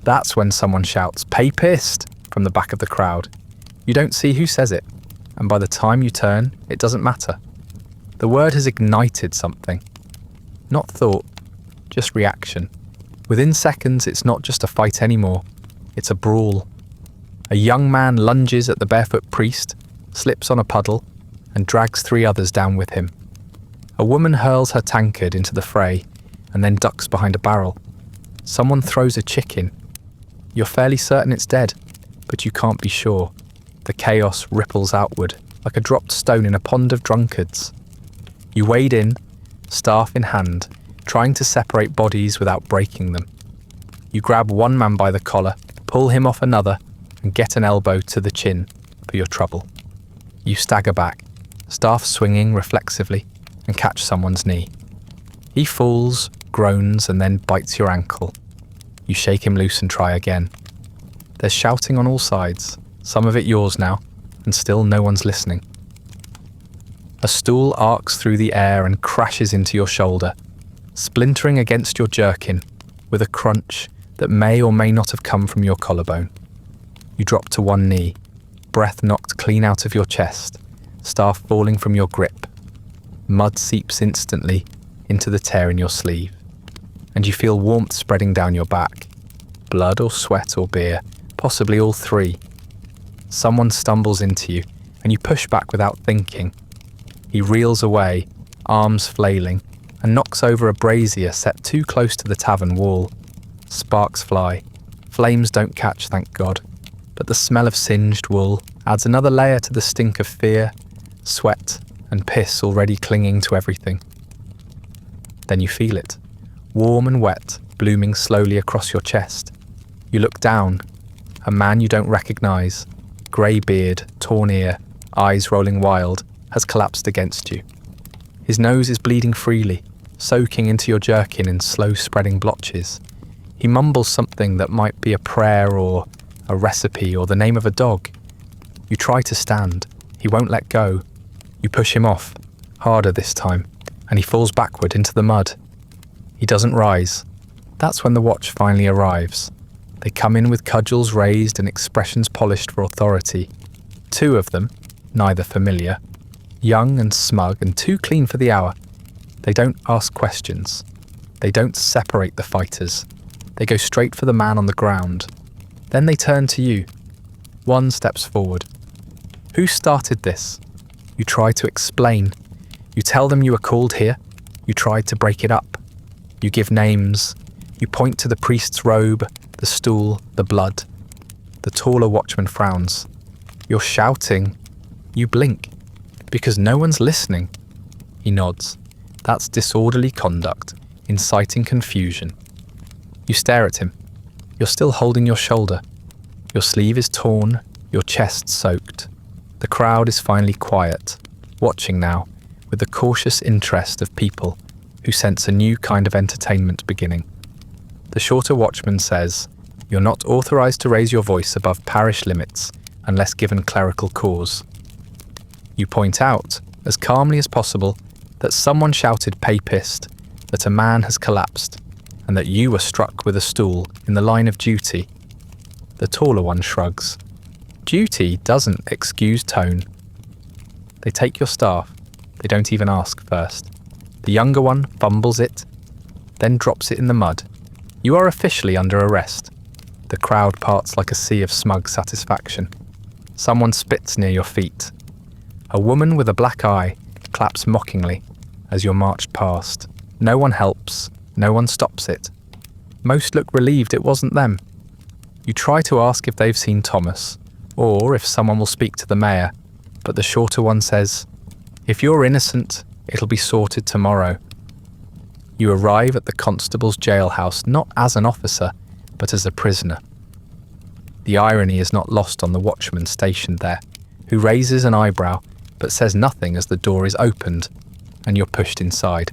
That's when someone shouts, "Papist!" from the back of the crowd. You don't see who says it, and by the time you turn, it doesn't matter. The word has ignited something. Not thought, just reaction. Within seconds, it's not just a fight anymore, it's a brawl. A young man lunges at the barefoot priest, slips on a puddle, and drags three others down with him. A woman hurls her tankard into the fray, and then ducks behind a barrel. Someone throws a chicken. You're fairly certain it's dead, but you can't be sure. The chaos ripples outward, like a dropped stone in a pond of drunkards. You wade in, staff in hand, trying to separate bodies without breaking them. You grab one man by the collar, pull him off another, and get an elbow to the chin for your trouble. You stagger back, staff swinging reflexively, and catch someone's knee. He falls, groans, and then bites your ankle. You shake him loose and try again. There's shouting on all sides, some of it yours now, and still no one's listening. A stool arcs through the air and crashes into your shoulder, splintering against your jerkin with a crunch that may or may not have come from your collarbone. You drop to one knee, breath knocked clean out of your chest, staff falling from your grip. Mud seeps instantly into the tear in your sleeve, and you feel warmth spreading down your back. Blood or sweat or beer, possibly all three. Someone stumbles into you, and you push back without thinking. He reels away, arms flailing, and knocks over a brazier set too close to the tavern wall. Sparks fly. Flames don't catch, thank God, but the smell of singed wool adds another layer to the stink of fear, sweat, and piss already clinging to everything. Then you feel it, warm and wet, blooming slowly across your chest. You look down. A man you don't recognise, grey beard, torn ear, eyes rolling wild, has collapsed against you. His nose is bleeding freely, soaking into your jerkin in slow spreading blotches. He mumbles something that might be a prayer or a recipe or the name of a dog. You try to stand. He won't let go. You push him off, Harder this time, and he falls backward into the mud. He doesn't rise. That's when the watch finally arrives. They come in with cudgels raised and expressions polished for authority. 2 of them, neither familiar, young and smug and too clean for the hour. They don't ask questions. They don't separate the fighters. They go straight for the man on the ground. Then they turn to you. One steps forward. Who started this? You try to explain. You tell them you were called here. You tried to break it up. You give names. You point to the priest's robe, the stool, the blood. The taller watchman frowns. You're shouting. You blink. Because no one's listening. He nods. That's disorderly conduct, inciting confusion. You stare at him. You're still holding your shoulder. Your sleeve is torn, your chest soaked. The crowd is finally quiet, watching now with the cautious interest of people who sense a new kind of entertainment beginning. The shorter watchman says, "You're not authorized to raise your voice above parish limits unless given clerical cause." You point out, as calmly as possible, that someone shouted "papist," that a man has collapsed, and that you were struck with a stool in the line of duty. The taller one shrugs. Duty doesn't excuse tone. They take your staff. They don't even ask first. The younger one fumbles it, then drops it in the mud. You are officially under arrest. The crowd parts like a sea of smug satisfaction. Someone spits near your feet. A woman with a black eye claps mockingly as you're marched past. No one helps. No one stops it. Most look relieved it wasn't them. You try to ask if they've seen Thomas, or if someone will speak to the mayor, but the shorter one says, "If you're innocent, it'll be sorted tomorrow." You arrive at the constable's jailhouse not as an officer, but as a prisoner. The irony is not lost on the watchman stationed there, who raises an eyebrow but says nothing as the door is opened and you're pushed inside.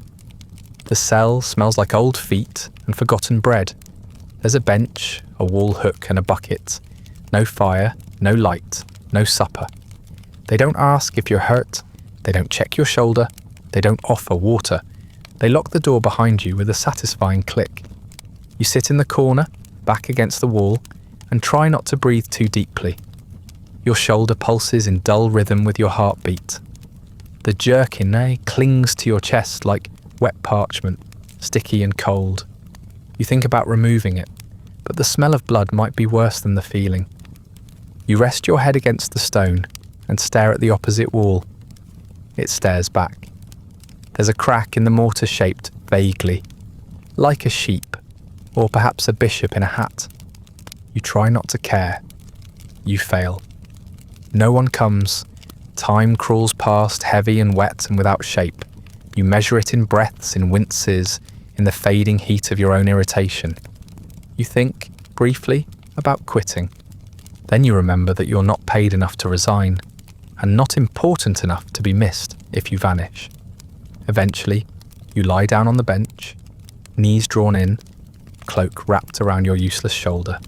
The cell smells like old feet and forgotten bread. There's a bench, a wall hook and a bucket. No fire, no light, no supper. They don't ask if you're hurt. They don't check your shoulder. They don't offer water. They lock the door behind you with a satisfying click. You sit in the corner, back against the wall, and try not to breathe too deeply. Your shoulder pulses in dull rhythm with your heartbeat. The jerkin clings to your chest like wet parchment, sticky and cold. You think about removing it, but the smell of blood might be worse than the feeling. You rest your head against the stone and stare at the opposite wall. It stares back. There's a crack in the mortar shaped vaguely, like a sheep, or perhaps a bishop in a hat. You try not to care. You fail. No one comes. Time crawls past, heavy and wet and without shape. You measure it in breaths, in winces, in the fading heat of your own irritation. You think, briefly, about quitting. Then you remember that you're not paid enough to resign, and not important enough to be missed if you vanish. Eventually, you lie down on the bench, knees drawn in, cloak wrapped around your useless shoulder.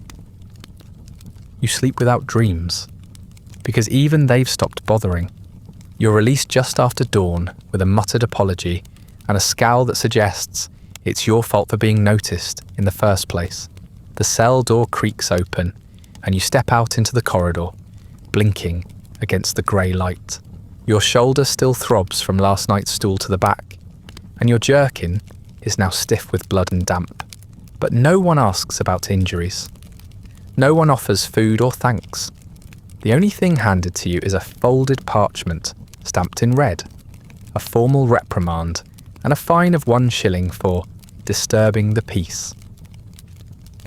You sleep without dreams, because even they've stopped bothering. You're released just after dawn with a muttered apology and a scowl that suggests it's your fault for being noticed in the first place. The cell door creaks open and you step out into the corridor, blinking against the grey light. Your shoulder still throbs from last night's stool to the back, and your jerkin is now stiff with blood and damp. But no one asks about injuries. No one offers food or thanks. The only thing handed to you is a folded parchment stamped in red, a formal reprimand, and a fine of 1 shilling for disturbing the peace.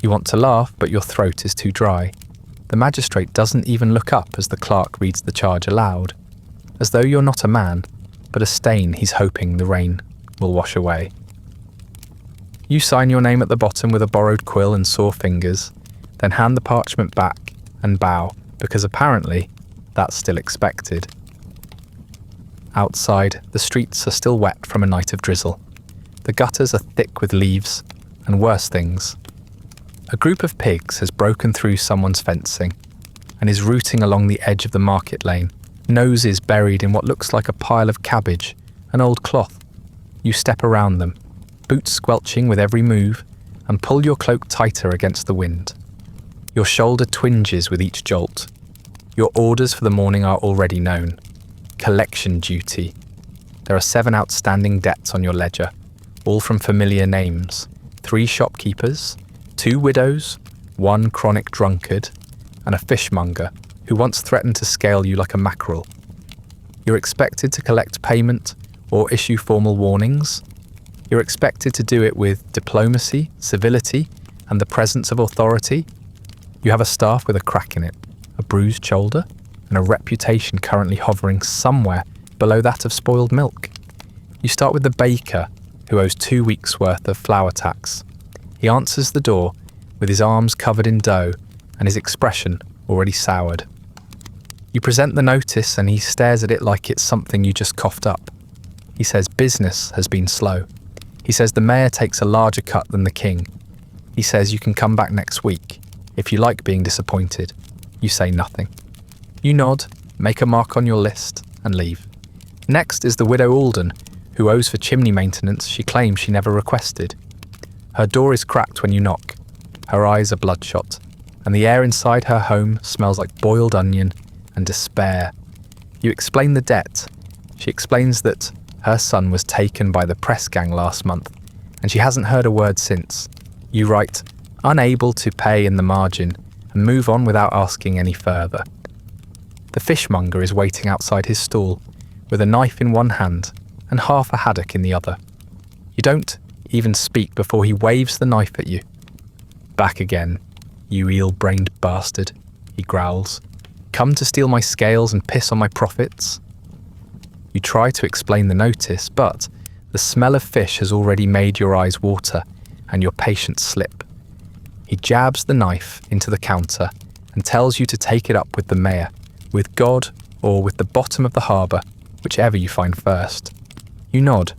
You want to laugh, but your throat is too dry. The magistrate doesn't even look up as the clerk reads the charge aloud, as though you're not a man, but a stain he's hoping the rain will wash away. You sign your name at the bottom with a borrowed quill and sore fingers, then hand the parchment back and bow, because apparently that's still expected. Outside, the streets are still wet from a night of drizzle. The gutters are thick with leaves and worse things. A group of pigs has broken through someone's fencing and is rooting along the edge of the market lane, noses buried in what looks like a pile of cabbage an old cloth. You step around them, boots squelching with every move, and pull your cloak tighter against the wind. Your shoulder twinges with each jolt. Your orders for the morning are already known. Collection duty. There are 7 outstanding debts on your ledger, all from familiar names. 3 shopkeepers, 2 widows, 1 chronic drunkard, and a fishmonger who once threatened to scale you like a mackerel. You're expected to collect payment or issue formal warnings. You're expected to do it with diplomacy, civility, and the presence of authority. You have a staff with a crack in it, a bruised shoulder, and a reputation currently hovering somewhere below that of spoiled milk. You start with the baker, who owes 2 weeks' worth of flour tax. He answers the door with his arms covered in dough and his expression already soured. You present the notice and he stares at it like it's something you just coughed up. He says business has been slow. He says the mayor takes a larger cut than the king. He says you can come back next week if you like being disappointed. You say nothing. You nod, make a mark on your list, and leave. Next is the widow Alden, who owes for chimney maintenance she claims she never requested. Her door is cracked when you knock. Her eyes are bloodshot, and the air inside her home smells like boiled onion and despair. You explain the debt. She explains that her son was taken by the press gang last month, and she hasn't heard a word since. You write, unable to pay in the margin, and move on without asking any further. The fishmonger is waiting outside his stall, with a knife in one hand and half a haddock in the other. You don't even speak before he waves the knife at you. Back again, you eel-brained bastard, he growls. Come to steal my scales and piss on my profits? You try to explain the notice, but the smell of fish has already made your eyes water and your patience slip. He jabs the knife into the counter and tells you to take it up with the mayor, with God, or with the bottom of the harbour, whichever you find first. You nod,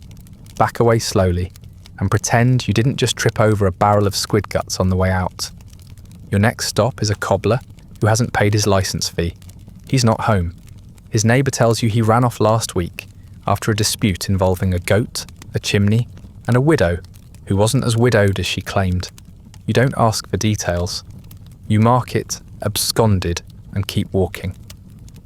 back away slowly, and pretend you didn't just trip over a barrel of squid guts on the way out. Your next stop is a cobbler who hasn't paid his licence fee. He's not home. His neighbour tells you he ran off last week after a dispute involving a goat, a chimney, and a widow who wasn't as widowed as she claimed. You don't ask for details. You mark it absconded and keep walking.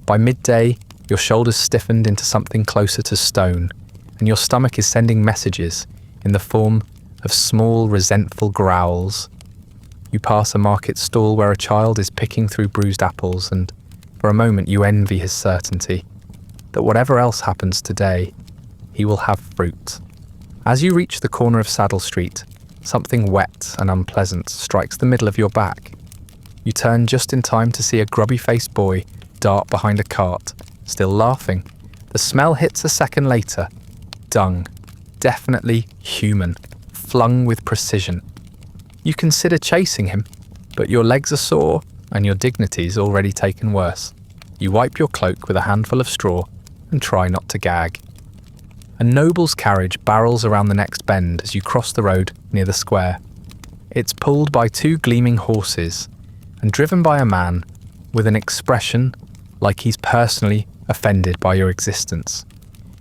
By midday, your shoulders stiffened into something closer to stone, and your stomach is sending messages in the form of small, resentful growls. You pass a market stall where a child is picking through bruised apples, and for a moment you envy his certainty that whatever else happens today, he will have fruit. As you reach the corner of Saddle Street, something wet and unpleasant strikes the middle of your back. You turn just in time to see a grubby-faced boy dart behind a cart, still laughing. The smell hits a second later. Dung. Definitely human, flung with precision. You consider chasing him, but your legs are sore and your dignity's already taken worse. You wipe your cloak with a handful of straw and try not to gag. A noble's carriage barrels around the next bend as you cross the road near the square. It's pulled by 2 gleaming horses and driven by a man with an expression like he's personally offended by your existence.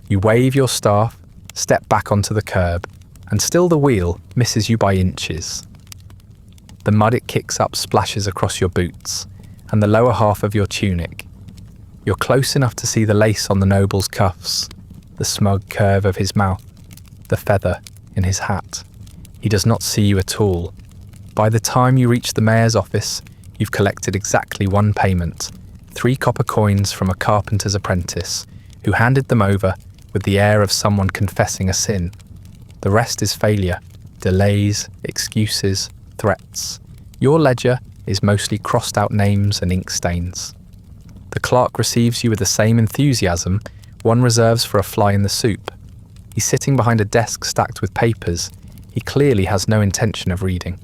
You wave your staff, step back onto the curb, and still the wheel misses you by inches. The mud it kicks up splashes across your boots and the lower half of your tunic. You're close enough to see the lace on the noble's cuffs, the smug curve of his mouth, the feather in his hat. He does not see you at all. By the time you reach the mayor's office, you've collected exactly 1 payment, 3 copper coins from a carpenter's apprentice, who handed them over with the air of someone confessing a sin. The rest is failure, delays, excuses, threats. Your ledger is mostly crossed out names and ink stains. The clerk receives you with the same enthusiasm one reserves for a fly in the soup. He's sitting behind a desk stacked with papers he clearly has no intention of reading.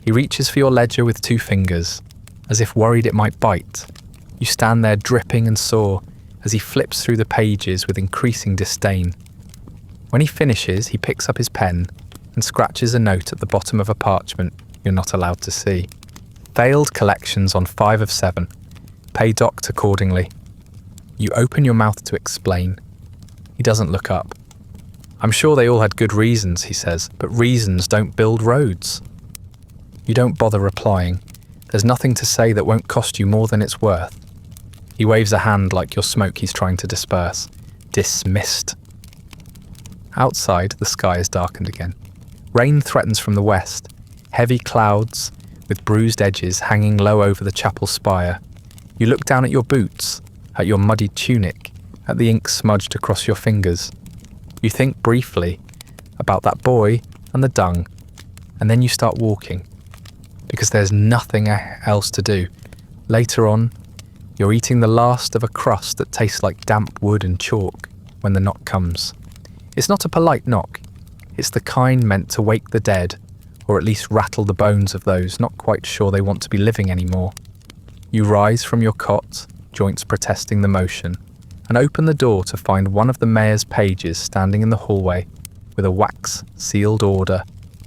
He reaches for your ledger with 2 fingers, as if worried it might bite. You stand there dripping and sore as he flips through the pages with increasing disdain. When he finishes, he picks up his pen and scratches a note at the bottom of a parchment you're not allowed to see. Failed collections on 5 of 7. Pay docked accordingly. You open your mouth to explain. He doesn't look up. I'm sure they all had good reasons, he says, but reasons don't build roads. You don't bother replying. There's nothing to say that won't cost you more than it's worth. He waves a hand like your smoke he's trying to disperse. Dismissed. Outside, the sky is darkened again. Rain threatens from the west, heavy clouds with bruised edges hanging low over the chapel spire. You look down at your boots, at your muddied tunic, at the ink smudged across your fingers. You think briefly about that boy and the dung, and then you start walking, because there's nothing else to do. Later on, you're eating the last of a crust that tastes like damp wood and chalk when the knock comes. It's not a polite knock. It's the kind meant to wake the dead, or at least rattle the bones of those not quite sure they want to be living anymore. You rise from your cot, joints protesting the motion, and open the door to find one of the mayor's pages standing in the hallway with a wax-sealed order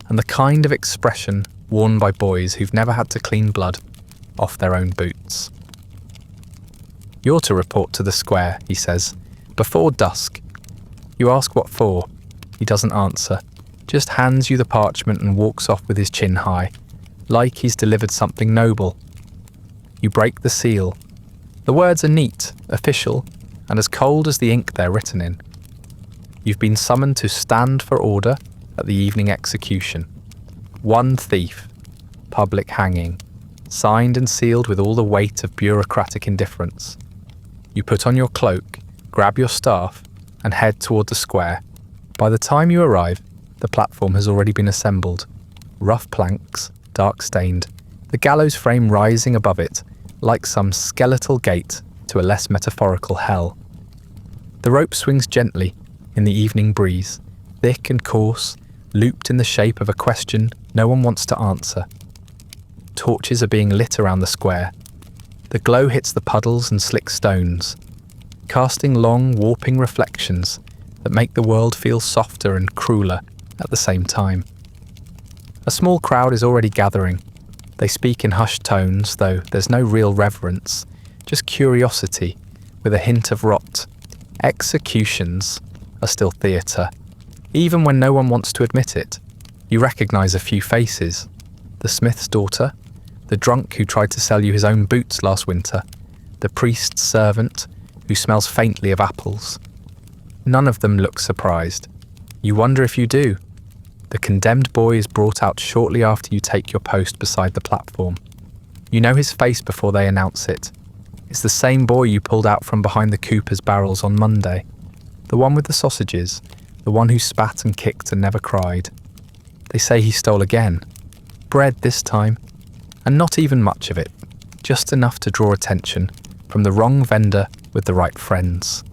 and the kind of expression worn by boys who've never had to clean blood off their own boots. You're to report to the square, he says, before dusk. You ask what for. He doesn't answer, just hands you the parchment and walks off with his chin high, like he's delivered something noble. You break the seal. The words are neat, official, and as cold as the ink they're written in. You've been summoned to stand for order at the evening execution. One thief, public hanging, signed and sealed with all the weight of bureaucratic indifference. You put on your cloak, grab your staff, and head toward the square. By the time you arrive, the platform has already been assembled. Rough planks, dark-stained, the gallows frame rising above it, like some skeletal gate to a less metaphorical hell. The rope swings gently in the evening breeze, thick and coarse, looped in the shape of a question no one wants to answer. Torches are being lit around the square. The glow hits the puddles and slick stones, casting long, warping reflections that make the world feel softer and crueler at the same time. A small crowd is already gathering. They speak in hushed tones, though there's no real reverence, just curiosity with a hint of rot. Executions are still theatre, even when no one wants to admit it. You recognise a few faces. The smith's daughter, the drunk who tried to sell you his own boots last winter, the priest's servant who smells faintly of apples. None of them look surprised. You wonder if you do. The condemned boy is brought out shortly after you take your post beside the platform. You know his face before they announce it. It's the same boy you pulled out from behind the cooper's barrels on Monday. The one with the sausages, the one who spat and kicked and never cried. They say he stole again. Bread this time, and not even much of it, just enough to draw attention from the wrong vendor with the right friends.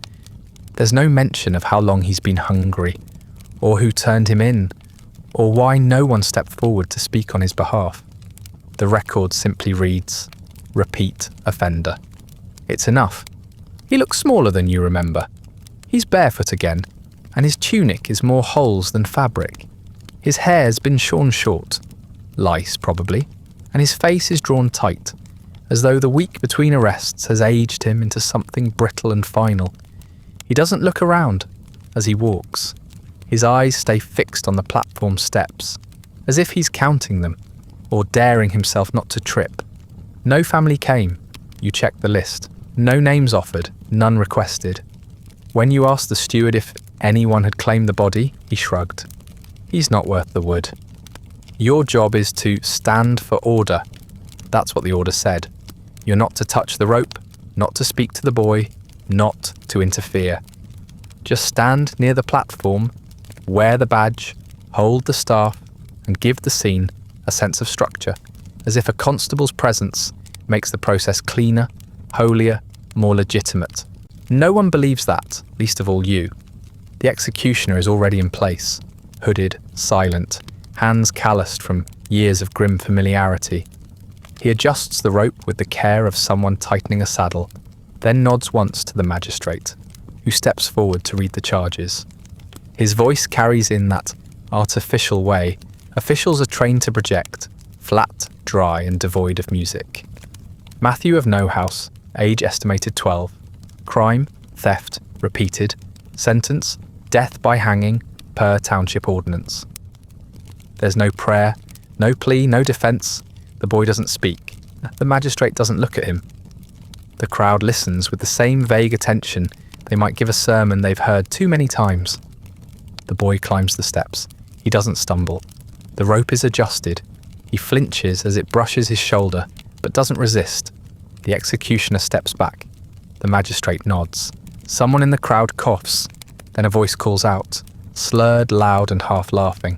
There's no mention of how long he's been hungry, or who turned him in, or why no one stepped forward to speak on his behalf. The record simply reads, repeat offender. It's enough. He looks smaller than you remember. He's barefoot again, and his tunic is more holes than fabric. His hair's been shorn short, lice probably, and his face is drawn tight, as though the week between arrests has aged him into something brittle and final. He doesn't look around as he walks. His eyes stay fixed on the platform steps, as if he's counting them, or daring himself not to trip. No family came. You check the list. No names offered, none requested. When you asked the steward if anyone had claimed the body, he shrugged. He's not worth the wood. Your job is to stand for order. That's what the order said. You're not to touch the rope, not to speak to the boy, not to interfere. Just stand near the platform, wear the badge, hold the staff, and give the scene a sense of structure, as if a constable's presence makes the process cleaner, holier, more legitimate. No one believes that, least of all you. The executioner is already in place, hooded, silent, hands calloused from years of grim familiarity. He adjusts the rope with the care of someone tightening a saddle, then nods once to the magistrate, who steps forward to read the charges. His voice carries in that artificial way officials are trained to project, flat, dry, and devoid of music. Matthew of No House, age estimated 12. Crime, theft, repeated. Sentence, death by hanging, per township ordinance. There's no prayer, no plea, no defence. The boy doesn't speak. The magistrate doesn't look at him. The crowd listens with the same vague attention they might give a sermon they've heard too many times. The boy climbs the steps. He doesn't stumble. The rope is adjusted. He flinches as it brushes his shoulder, but doesn't resist. The executioner steps back. The magistrate nods. Someone in the crowd coughs. Then a voice calls out, slurred, loud, and half laughing.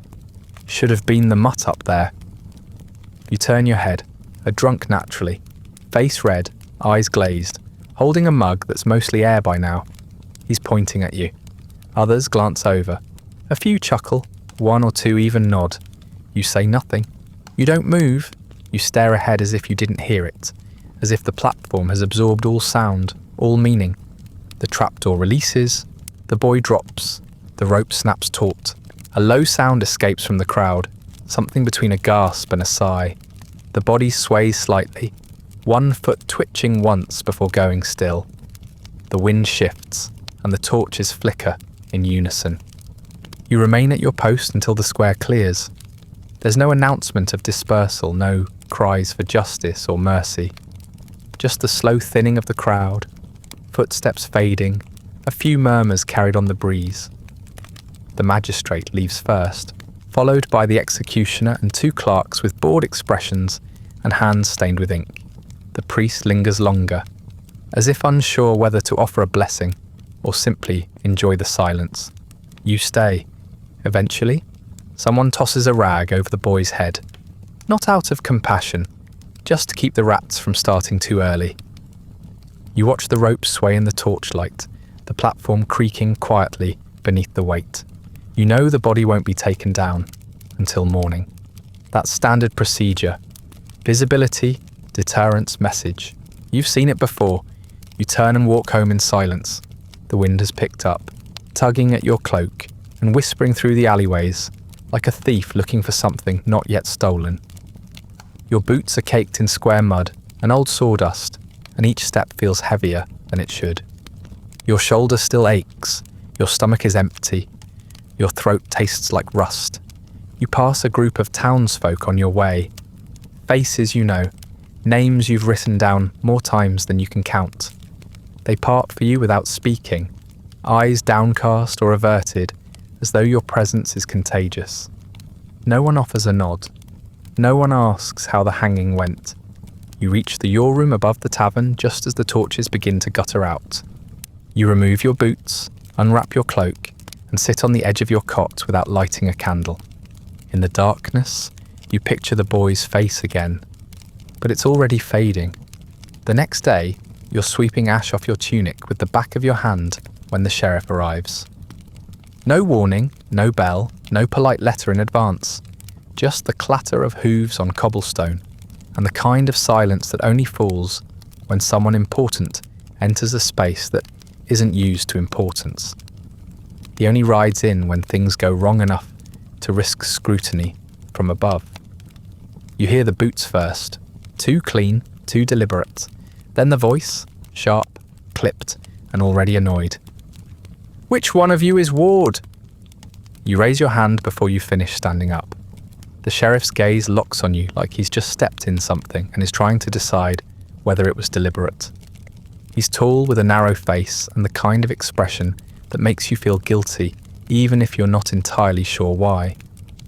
Should have been the mutt up there. You turn your head, a drunk naturally, face red, eyes glazed, holding a mug that's mostly air by now. He's pointing at you. Others glance over. A few chuckle, one or two even nod. You say nothing. You don't move. You stare ahead as if you didn't hear it, as if the platform has absorbed all sound, all meaning. The trapdoor releases. The boy drops. The rope snaps taut. A low sound escapes from the crowd, something between a gasp and a sigh. The body sways slightly, one foot twitching once before going still. The wind shifts, and the torches flicker in unison. You remain at your post until the square clears. There's no announcement of dispersal, no cries for justice or mercy. Just the slow thinning of the crowd, footsteps fading, a few murmurs carried on the breeze. The magistrate leaves first, followed by the executioner and two clerks with bored expressions and hands stained with ink. The priest lingers longer, as if unsure whether to offer a blessing or simply enjoy the silence. You stay. Eventually, someone tosses a rag over the boy's head, not out of compassion, just to keep the rats from starting too early. You watch the rope sway in the torchlight, the platform creaking quietly beneath the weight. You know the body won't be taken down until morning. That's standard procedure. Visibility, deterrence, message. You've seen it before. You turn and walk home in silence. The wind has picked up, tugging at your cloak and whispering through the alleyways like a thief looking for something not yet stolen. Your boots are caked in square mud and old sawdust, and each step feels heavier than it should. Your shoulder still aches. Your stomach is empty. Your throat tastes like rust. You pass a group of townsfolk on your way. Faces you know, names you've written down more times than you can count. They part for you without speaking, eyes downcast or averted, as though your presence is contagious. No one offers a nod. No one asks how the hanging went. You reach the yaw room above the tavern just as the torches begin to gutter out. You remove your boots, unwrap your cloak, and sit on the edge of your cot without lighting a candle. In the darkness, you picture the boy's face again, but it's already fading. The next day, you're sweeping ash off your tunic with the back of your hand when the sheriff arrives. No warning, no bell, no polite letter in advance, just the clatter of hooves on cobblestone, and the kind of silence that only falls when someone important enters a space that isn't used to importance. He only rides in when things go wrong enough to risk scrutiny from above. You hear the boots first, too clean, too deliberate. Then the voice, sharp, clipped, and already annoyed. "Which one of you is Ward?" You raise your hand before you finish standing up. The sheriff's gaze locks on you like he's just stepped in something and is trying to decide whether it was deliberate. He's tall with a narrow face and the kind of expression that makes you feel guilty even if you're not entirely sure why.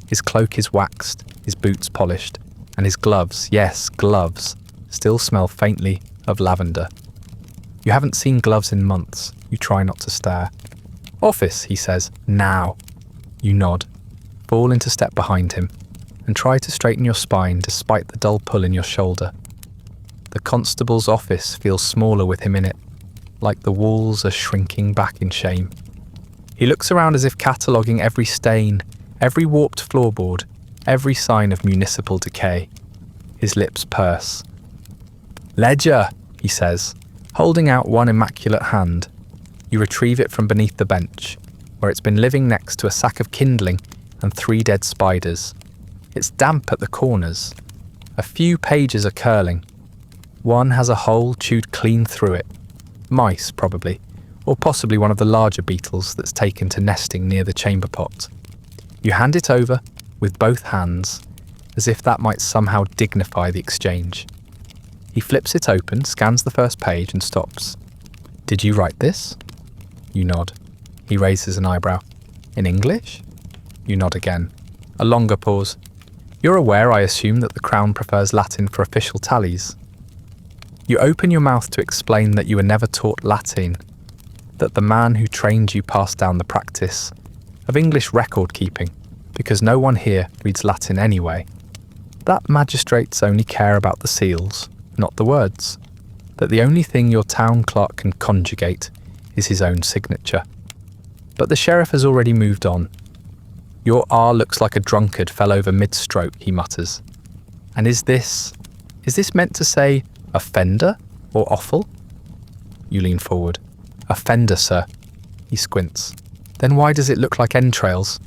His cloak is waxed, his boots polished, and his gloves, yes, gloves, still smell faintly of lavender. You haven't seen gloves in months. You try not to stare. "Office," he says, "now." You nod, fall into step behind him, and try to straighten your spine despite the dull pull in your shoulder. The constable's office feels smaller with him in it, like the walls are shrinking back in shame. He looks around as if cataloguing every stain, every warped floorboard, every sign of municipal decay. His lips purse. "Ledger," he says, holding out one immaculate hand. You retrieve it from beneath the bench, where it's been living next to a sack of kindling and 3 dead spiders. It's damp at the corners. A few pages are curling. One has a hole chewed clean through it. Mice, probably, or possibly one of the larger beetles that's taken to nesting near the chamber pot. You hand it over with both hands, as if that might somehow dignify the exchange. He flips it open, scans the first page, and stops. "Did you write this?" You nod. He raises an eyebrow. "In English?" You nod again. A longer pause. "You're aware, I assume, that the Crown prefers Latin for official tallies." You open your mouth to explain that you were never taught Latin, that the man who trained you passed down the practice of English record keeping, because no one here reads Latin anyway. That magistrates only care about the seals, not the words. That the only thing your town clerk can conjugate is his own signature. But the sheriff has already moved on. "Your R looks like a drunkard fell over mid-stroke," he mutters. "And is this meant to say offender or offal?" You lean forward. "Offender, sir." He squints. "Then why does it look like entrails?"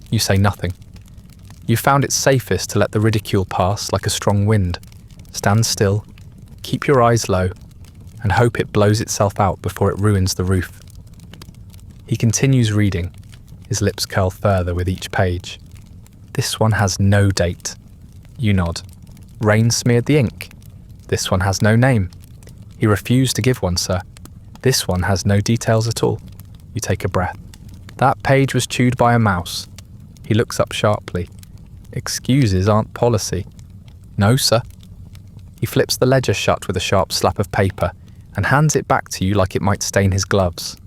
You say nothing. You found it safest to let the ridicule pass like a strong wind. Stand still, keep your eyes low, and hope it blows itself out before it ruins the roof. He continues reading. His lips curl further with each page. "This one has no date." You nod. "Rain smeared the ink." "This one has no name." "He refused to give one, sir." "This one has no details at all." You take a breath. "That page was chewed by a mouse." He looks up sharply. "Excuses aren't policy." "No, sir." He flips the ledger shut with a sharp slap of paper and hands it back to you like it might stain his gloves.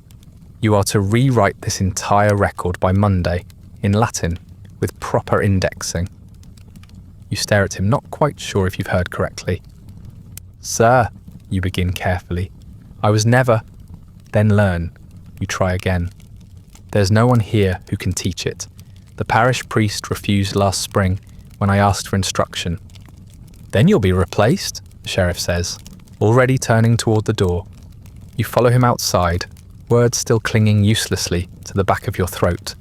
"You are to rewrite this entire record by Monday, in Latin, with proper indexing." You stare at him, not quite sure if you've heard correctly. "Sir," you begin carefully, "I was never—" "Then learn." You try again. "There's no one here who can teach it. The parish priest refused last spring when I asked for instruction." "Then you'll be replaced," the sheriff says, already turning toward the door. You follow him outside, words still clinging uselessly to the back of your throat.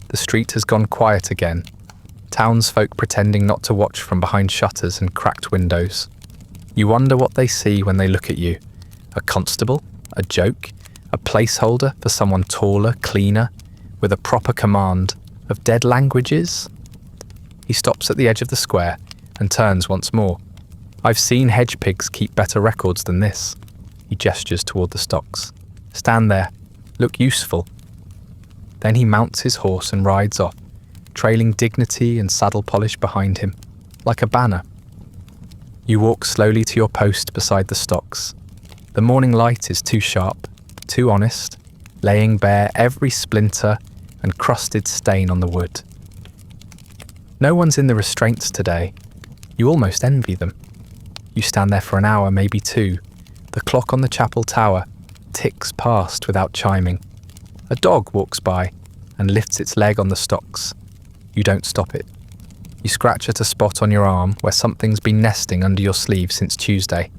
The street has gone quiet again, townsfolk pretending not to watch from behind shutters and cracked windows. You wonder what they see when they look at you. A constable? A joke? A placeholder for someone taller, cleaner, with a proper command of dead languages? He stops at the edge of the square and turns once more. "I've seen hedge pigs keep better records than this." He gestures toward the stocks. "Stand there. Look useful." Then he mounts his horse and rides off, trailing dignity and saddle polish behind him, like a banner. You walk slowly to your post beside the stocks. The morning light is too sharp, too honest, laying bare every splinter and crusted stain on the wood. No one's in the restraints today. You almost envy them. You stand there for an hour, maybe two. The clock on the chapel tower ticks past without chiming. A dog walks by and lifts its leg on the stocks. You don't stop it. You scratch at a spot on your arm where something's been nesting under your sleeve since Tuesday.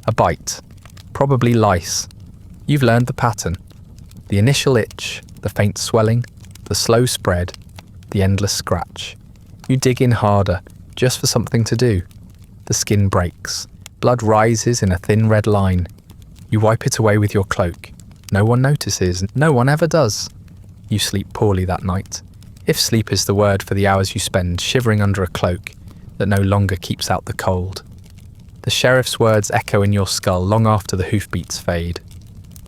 A bite, probably lice. You've learned the pattern. The initial itch, the faint swelling, the slow spread, the endless scratch. You dig in harder, just for something to do. The skin breaks. Blood rises in a thin red line. You wipe it away with your cloak. No one notices. No one ever does. You sleep poorly that night, if sleep is the word for the hours you spend shivering under a cloak that no longer keeps out the cold. The sheriff's words echo in your skull long after the hoofbeats fade.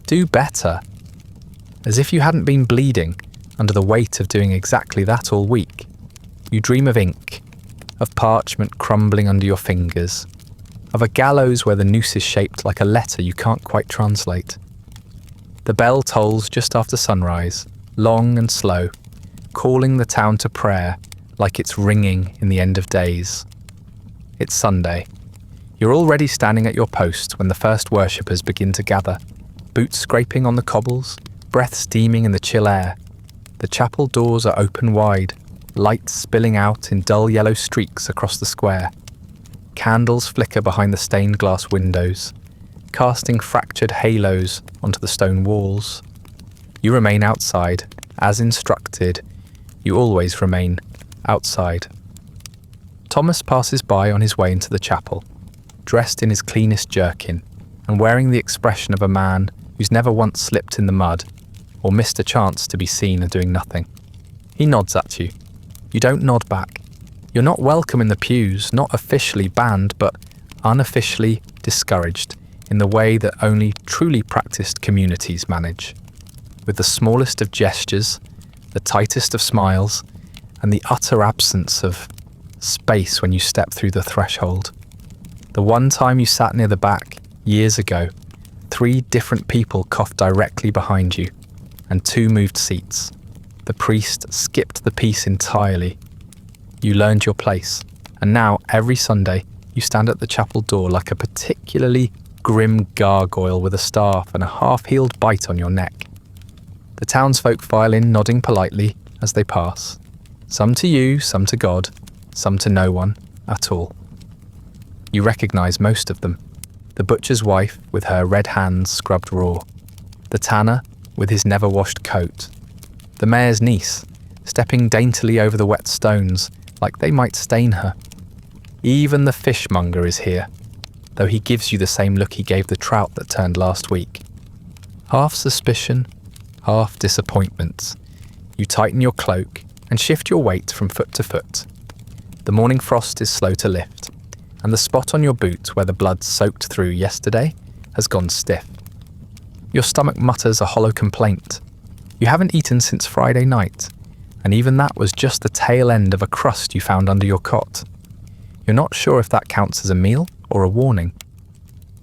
Do better. As if you hadn't been bleeding under the weight of doing exactly that all week. You dream of ink, of parchment crumbling under your fingers, of a gallows where the noose is shaped like a letter you can't quite translate. The bell tolls just after sunrise, long and slow, calling the town to prayer like it's ringing in the end of days. It's Sunday. You're already standing at your post when the first worshippers begin to gather, boots scraping on the cobbles, breath steaming in the chill air. The chapel doors are open wide, lights spilling out in dull yellow streaks across the square. Candles flicker behind the stained glass windows, casting fractured halos onto the stone walls. You remain outside, as instructed. You always remain outside. Thomas passes by on his way into the chapel, dressed in his cleanest jerkin and wearing the expression of a man who's never once slipped in the mud or missed a chance to be seen and doing nothing. He nods at you. You don't nod back. You're not welcome in the pews, not officially banned, but unofficially discouraged in the way that only truly practiced communities manage. With the smallest of gestures, the tightest of smiles, and the utter absence of space when you step through the threshold. The one time you sat near the back, years ago, 3 different people coughed directly behind you, and 2 moved seats. The priest skipped the piece entirely. You learned your place, and now, every Sunday, you stand at the chapel door like a particularly grim gargoyle with a staff and a half-healed bite on your neck. The townsfolk file in, nodding politely as they pass. Some to you, some to God, some to no one at all. You recognise most of them. The butcher's wife with her red hands scrubbed raw. The tanner with his never-washed coat. The mayor's niece, stepping daintily over the wet stones like they might stain her. Even the fishmonger is here, though he gives you the same look he gave the trout that turned last week. Half suspicion, half disappointment. You tighten your cloak and shift your weight from foot to foot. The morning frost is slow to lift, and the spot on your boot where the blood soaked through yesterday has gone stiff. Your stomach mutters a hollow complaint. You haven't eaten since Friday night, and even that was just the tail end of a crust you found under your cot. You're not sure if that counts as a meal or a warning.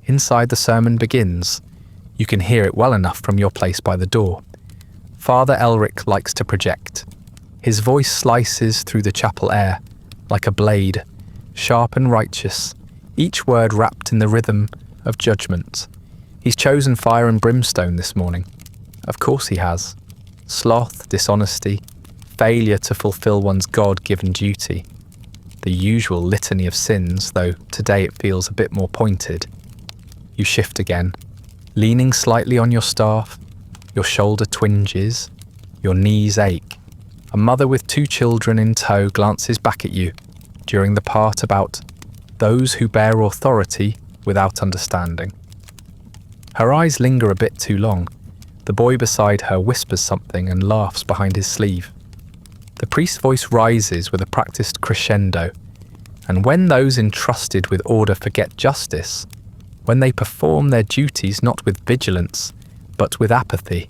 Inside, the sermon begins. You can hear it well enough from your place by the door. Father Elric likes to project. His voice slices through the chapel air like a blade, sharp and righteous, each word wrapped in the rhythm of judgment. He's chosen fire and brimstone this morning. Of course he has. Sloth, dishonesty, failure to fulfill one's God-given duty. The usual litany of sins, though today it feels a bit more pointed. You shift again, leaning slightly on your staff. Your shoulder twinges, your knees ache. A mother with 2 children in tow glances back at you during the part about those who bear authority without understanding. Her eyes linger a bit too long. The boy beside her whispers something and laughs behind his sleeve. The priest's voice rises with a practiced crescendo, and when those entrusted with order forget justice, when they perform their duties not with vigilance, but with apathy,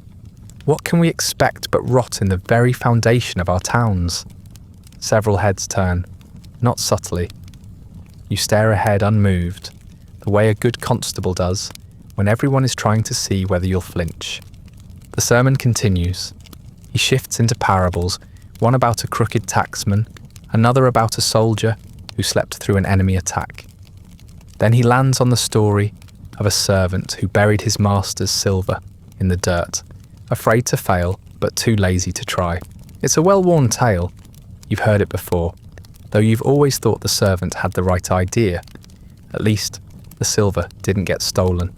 what can we expect but rot in the very foundation of our towns? Several heads turn, not subtly. You stare ahead unmoved, the way a good constable does when everyone is trying to see whether you'll flinch. The sermon continues. He shifts into parables, one about a crooked tacksman, another about a soldier who slept through an enemy attack. Then he lands on the story of a servant who buried his master's silver in the dirt, afraid to fail, but too lazy to try. It's a well-worn tale. You've heard it before, though you've always thought the servant had the right idea. At least, the silver didn't get stolen.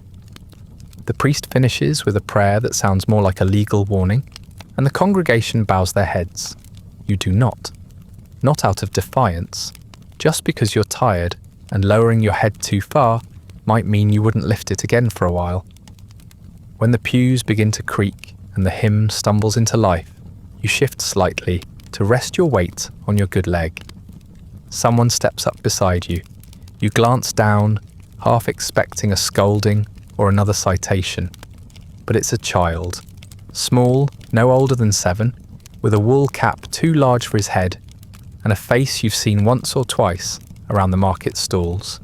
The priest finishes with a prayer that sounds more like a legal warning, and the congregation bows their heads. You do not. Not out of defiance. Just because you're tired, and lowering your head too far might mean you wouldn't lift it again for a while. When the pews begin to creak and the hymn stumbles into life, you shift slightly to rest your weight on your good leg. Someone steps up beside you. You glance down, half expecting a scolding or another citation. But it's a child. Small, no older than 7, with a wool cap too large for his head, and a face you've seen once or twice around the market stalls.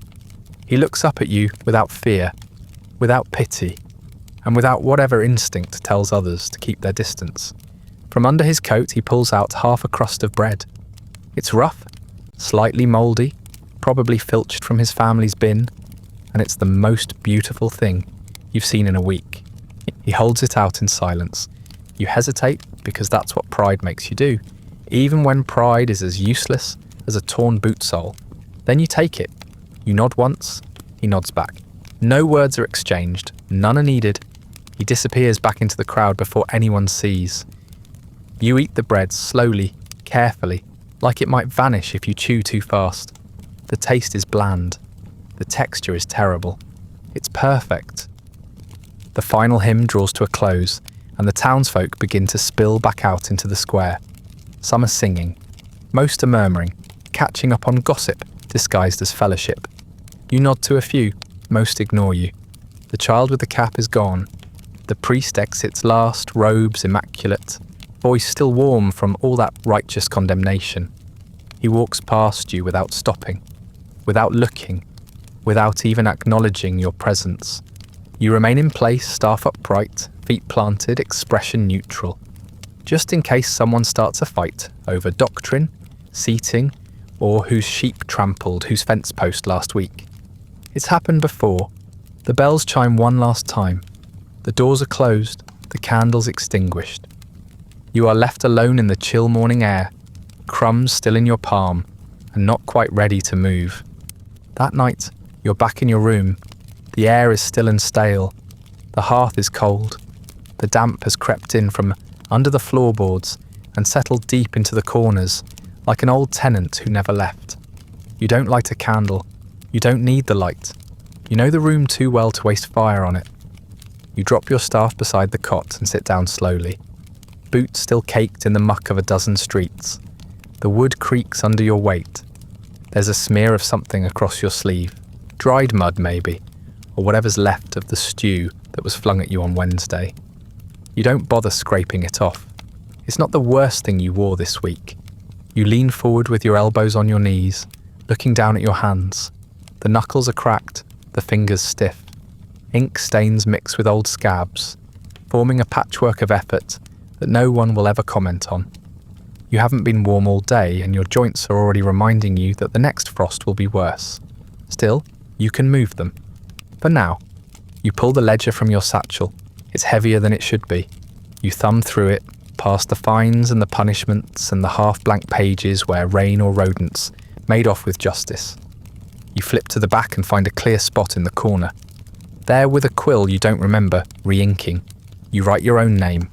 He looks up at you without fear, without pity, and without whatever instinct tells others to keep their distance. From under his coat he pulls out half a crust of bread. It's rough, slightly mouldy, probably filched from his family's bin, and it's the most beautiful thing you've seen in a week. He holds it out in silence. You hesitate because that's what pride makes you do, even when pride is as useless as a torn boot sole. Then you take it. You nod once, he nods back. No words are exchanged, none are needed. He disappears back into the crowd before anyone sees. You eat the bread slowly, carefully, like it might vanish if you chew too fast. The taste is bland. The texture is terrible. It's perfect. The final hymn draws to a close, and the townsfolk begin to spill back out into the square. Some are singing. Most are murmuring, catching up on gossip disguised as fellowship. You nod to a few, most ignore you. The child with the cap is gone. The priest exits last, robes immaculate, voice still warm from all that righteous condemnation. He walks past you without stopping, without looking, without even acknowledging your presence. You remain in place, staff upright, feet planted, expression neutral. Just in case someone starts a fight over doctrine, seating, or whose sheep trampled whose fence post last week. It's happened before. The bells chime one last time. The doors are closed, the candles extinguished. You are left alone in the chill morning air, crumbs still in your palm, and not quite ready to move. That night, you're back in your room. The air is still and stale. The hearth is cold. The damp has crept in from under the floorboards and settled deep into the corners, like an old tenant who never left. You don't light a candle. You don't need the light. You know the room too well to waste fire on it. You drop your staff beside the cot and sit down slowly. Boots still caked in the muck of a dozen streets. The wood creaks under your weight. There's a smear of something across your sleeve. Dried mud, maybe, or whatever's left of the stew that was flung at you on Wednesday. You don't bother scraping it off. It's not the worst thing you wore this week. You lean forward with your elbows on your knees, looking down at your hands. The knuckles are cracked, the fingers stiff. Ink stains mix with old scabs, forming a patchwork of effort that no one will ever comment on. You haven't been warm all day and your joints are already reminding you that the next frost will be worse. Still, you can move them. For now, you pull the ledger from your satchel. It's heavier than it should be. You thumb through it, past the fines and the punishments and the half-blank pages where rain or rodents made off with justice. You flip to the back and find a clear spot in the corner. There, with a quill you don't remember, re-inking, you write your own name.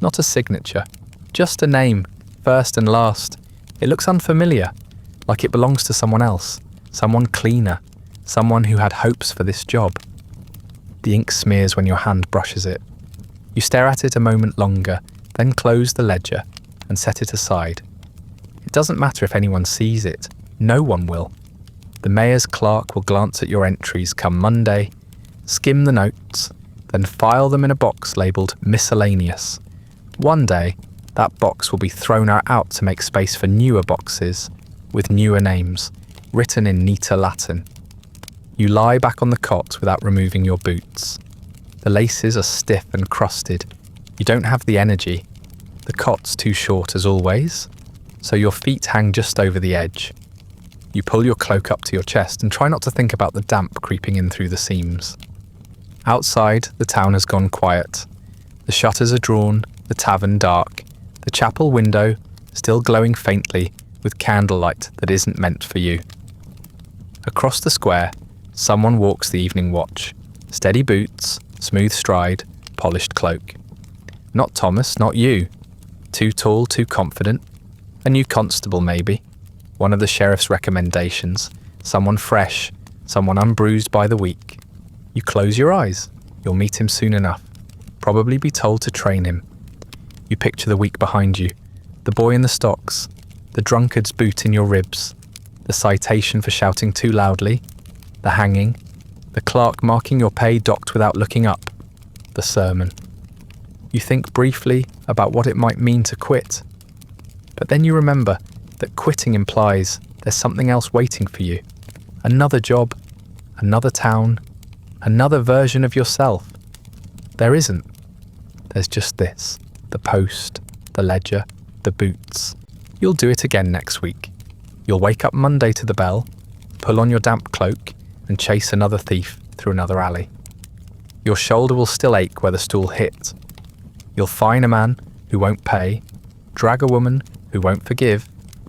Not a signature, just a name, first and last. It looks unfamiliar, like it belongs to someone else, someone cleaner, someone who had hopes for this job. The ink smears when your hand brushes it. You stare at it a moment longer, then close the ledger and set it aside. It doesn't matter if anyone sees it. No one will. The mayor's clerk will glance at your entries come Monday, skim the notes, then file them in a box labelled miscellaneous. One day, that box will be thrown out to make space for newer boxes with newer names, written in neater Latin. You lie back on the cot without removing your boots. The laces are stiff and crusted. You don't have the energy. The cot's too short as always, so your feet hang just over the edge. You pull your cloak up to your chest and try not to think about the damp creeping in through the seams. Outside, the town has gone quiet. The shutters are drawn, the tavern dark, the chapel window still glowing faintly with candlelight that isn't meant for you. Across the square, someone walks the evening watch. Steady boots, smooth stride, polished cloak. Not Thomas, not you. Too tall, too confident. A new constable, maybe. One of the sheriff's recommendations. Someone fresh, someone unbruised by the week. You close your eyes. You'll meet him soon enough. Probably be told to train him. You picture the week behind you. The boy in the stocks. The drunkard's boot in your ribs. The citation for shouting too loudly. The hanging. The clerk marking your pay docked without looking up. The sermon. You think briefly about what it might mean to quit. But then you remember that quitting implies there's something else waiting for you. Another job, another town, another version of yourself. There isn't. There's just this. The post, the ledger, the boots. You'll do it again next week. You'll wake up Monday to the bell, pull on your damp cloak, and chase another thief through another alley. Your shoulder will still ache where the stool hit. You'll fine a man who won't pay, drag a woman who won't forgive,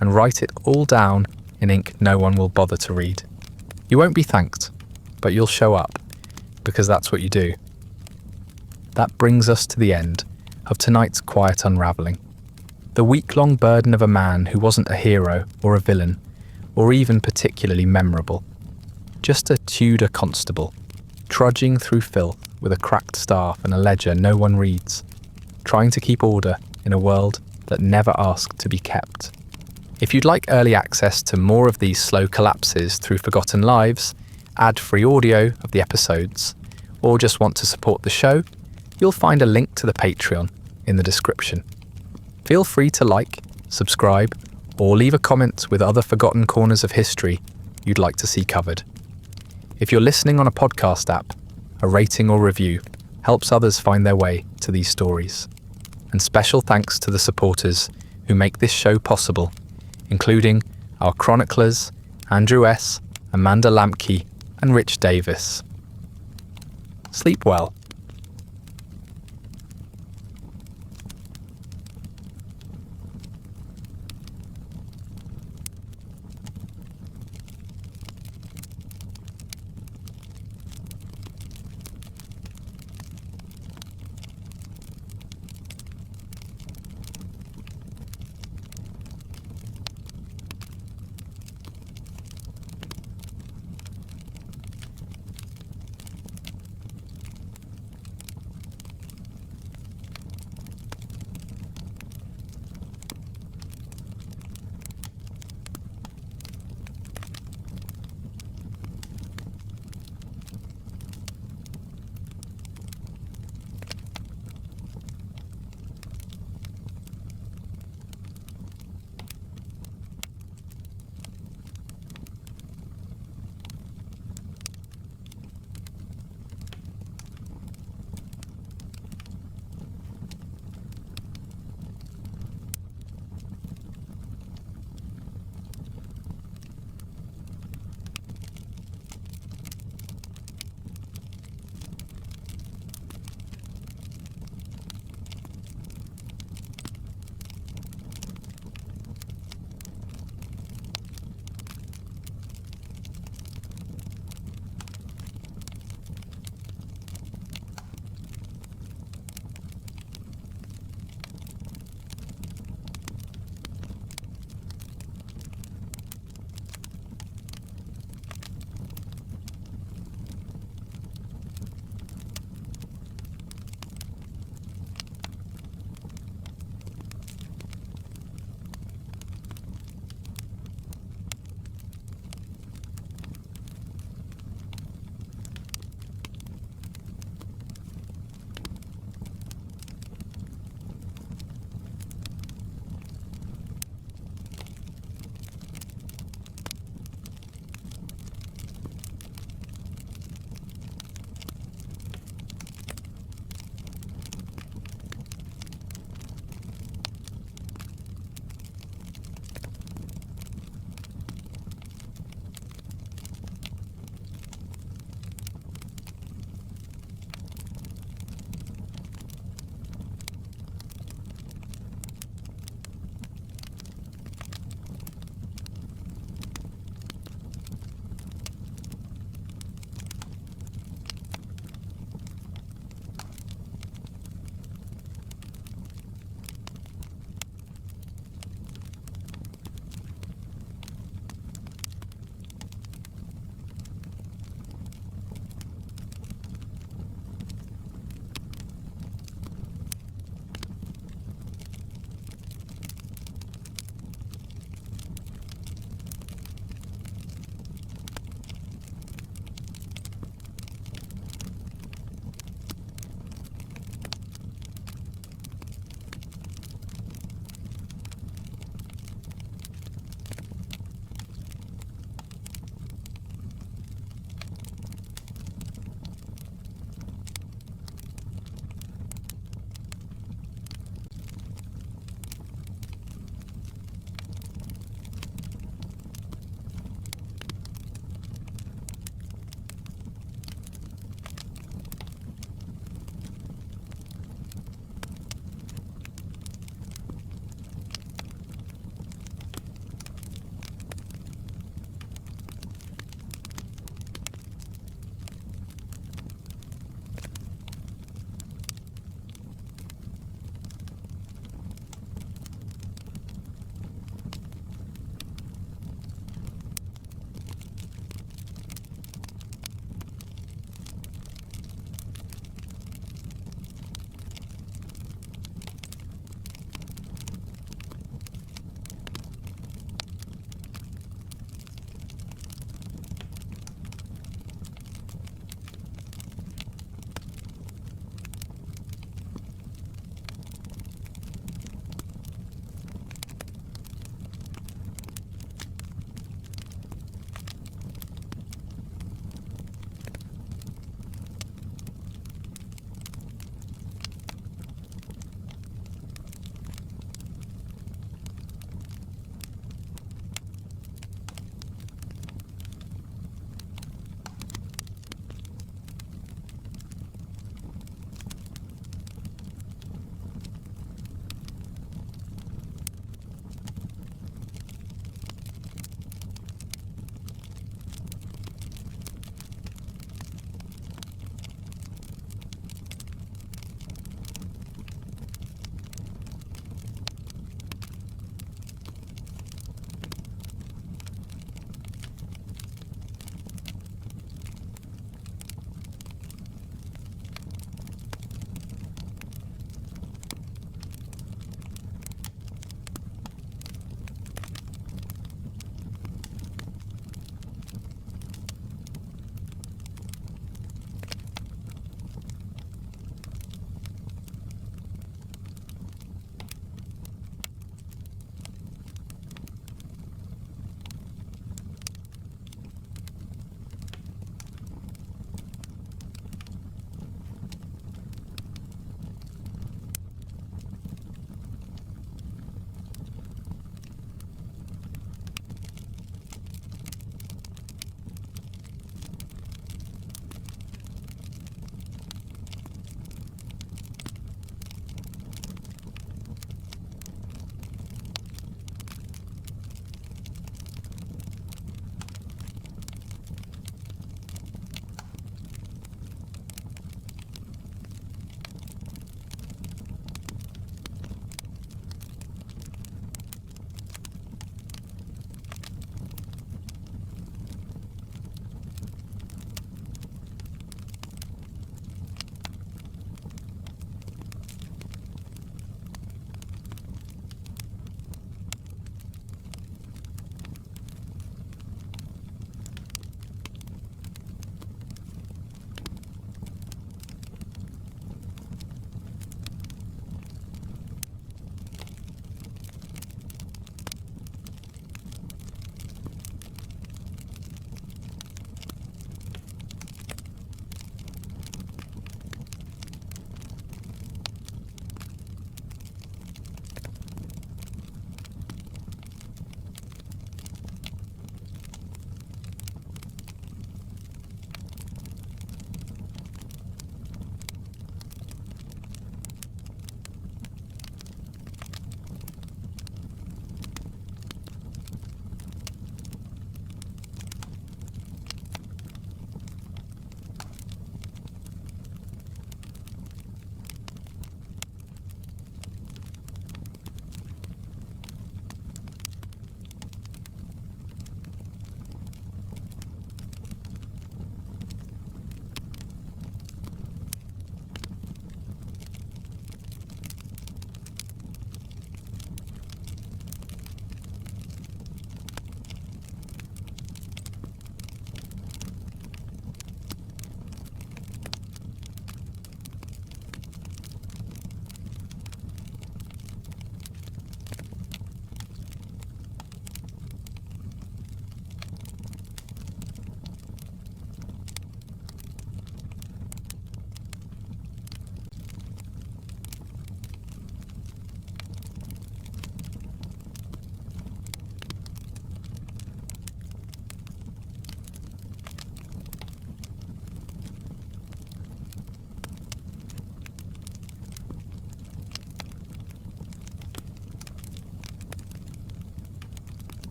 and write it all down in ink no one will bother to read. You won't be thanked, but you'll show up, because that's what you do. That brings us to the end of tonight's quiet unravelling. The week-long burden of a man who wasn't a hero or a villain, or even particularly memorable. Just a Tudor constable, trudging through filth with a cracked staff and a ledger no one reads, trying to keep order in a world that never asked to be kept. If you'd like early access to more of these slow collapses through forgotten lives, ad-free audio of the episodes, or just want to support the show, you'll find a link to the Patreon in the description. Feel free to like, subscribe, or leave a comment with other forgotten corners of history you'd like to see covered. If you're listening on a podcast app, a rating or review helps others find their way to these stories. And special thanks to the supporters who make this show possible, including our chroniclers, Andrew S., Amanda Lampke, and Rich Davis. Sleep well.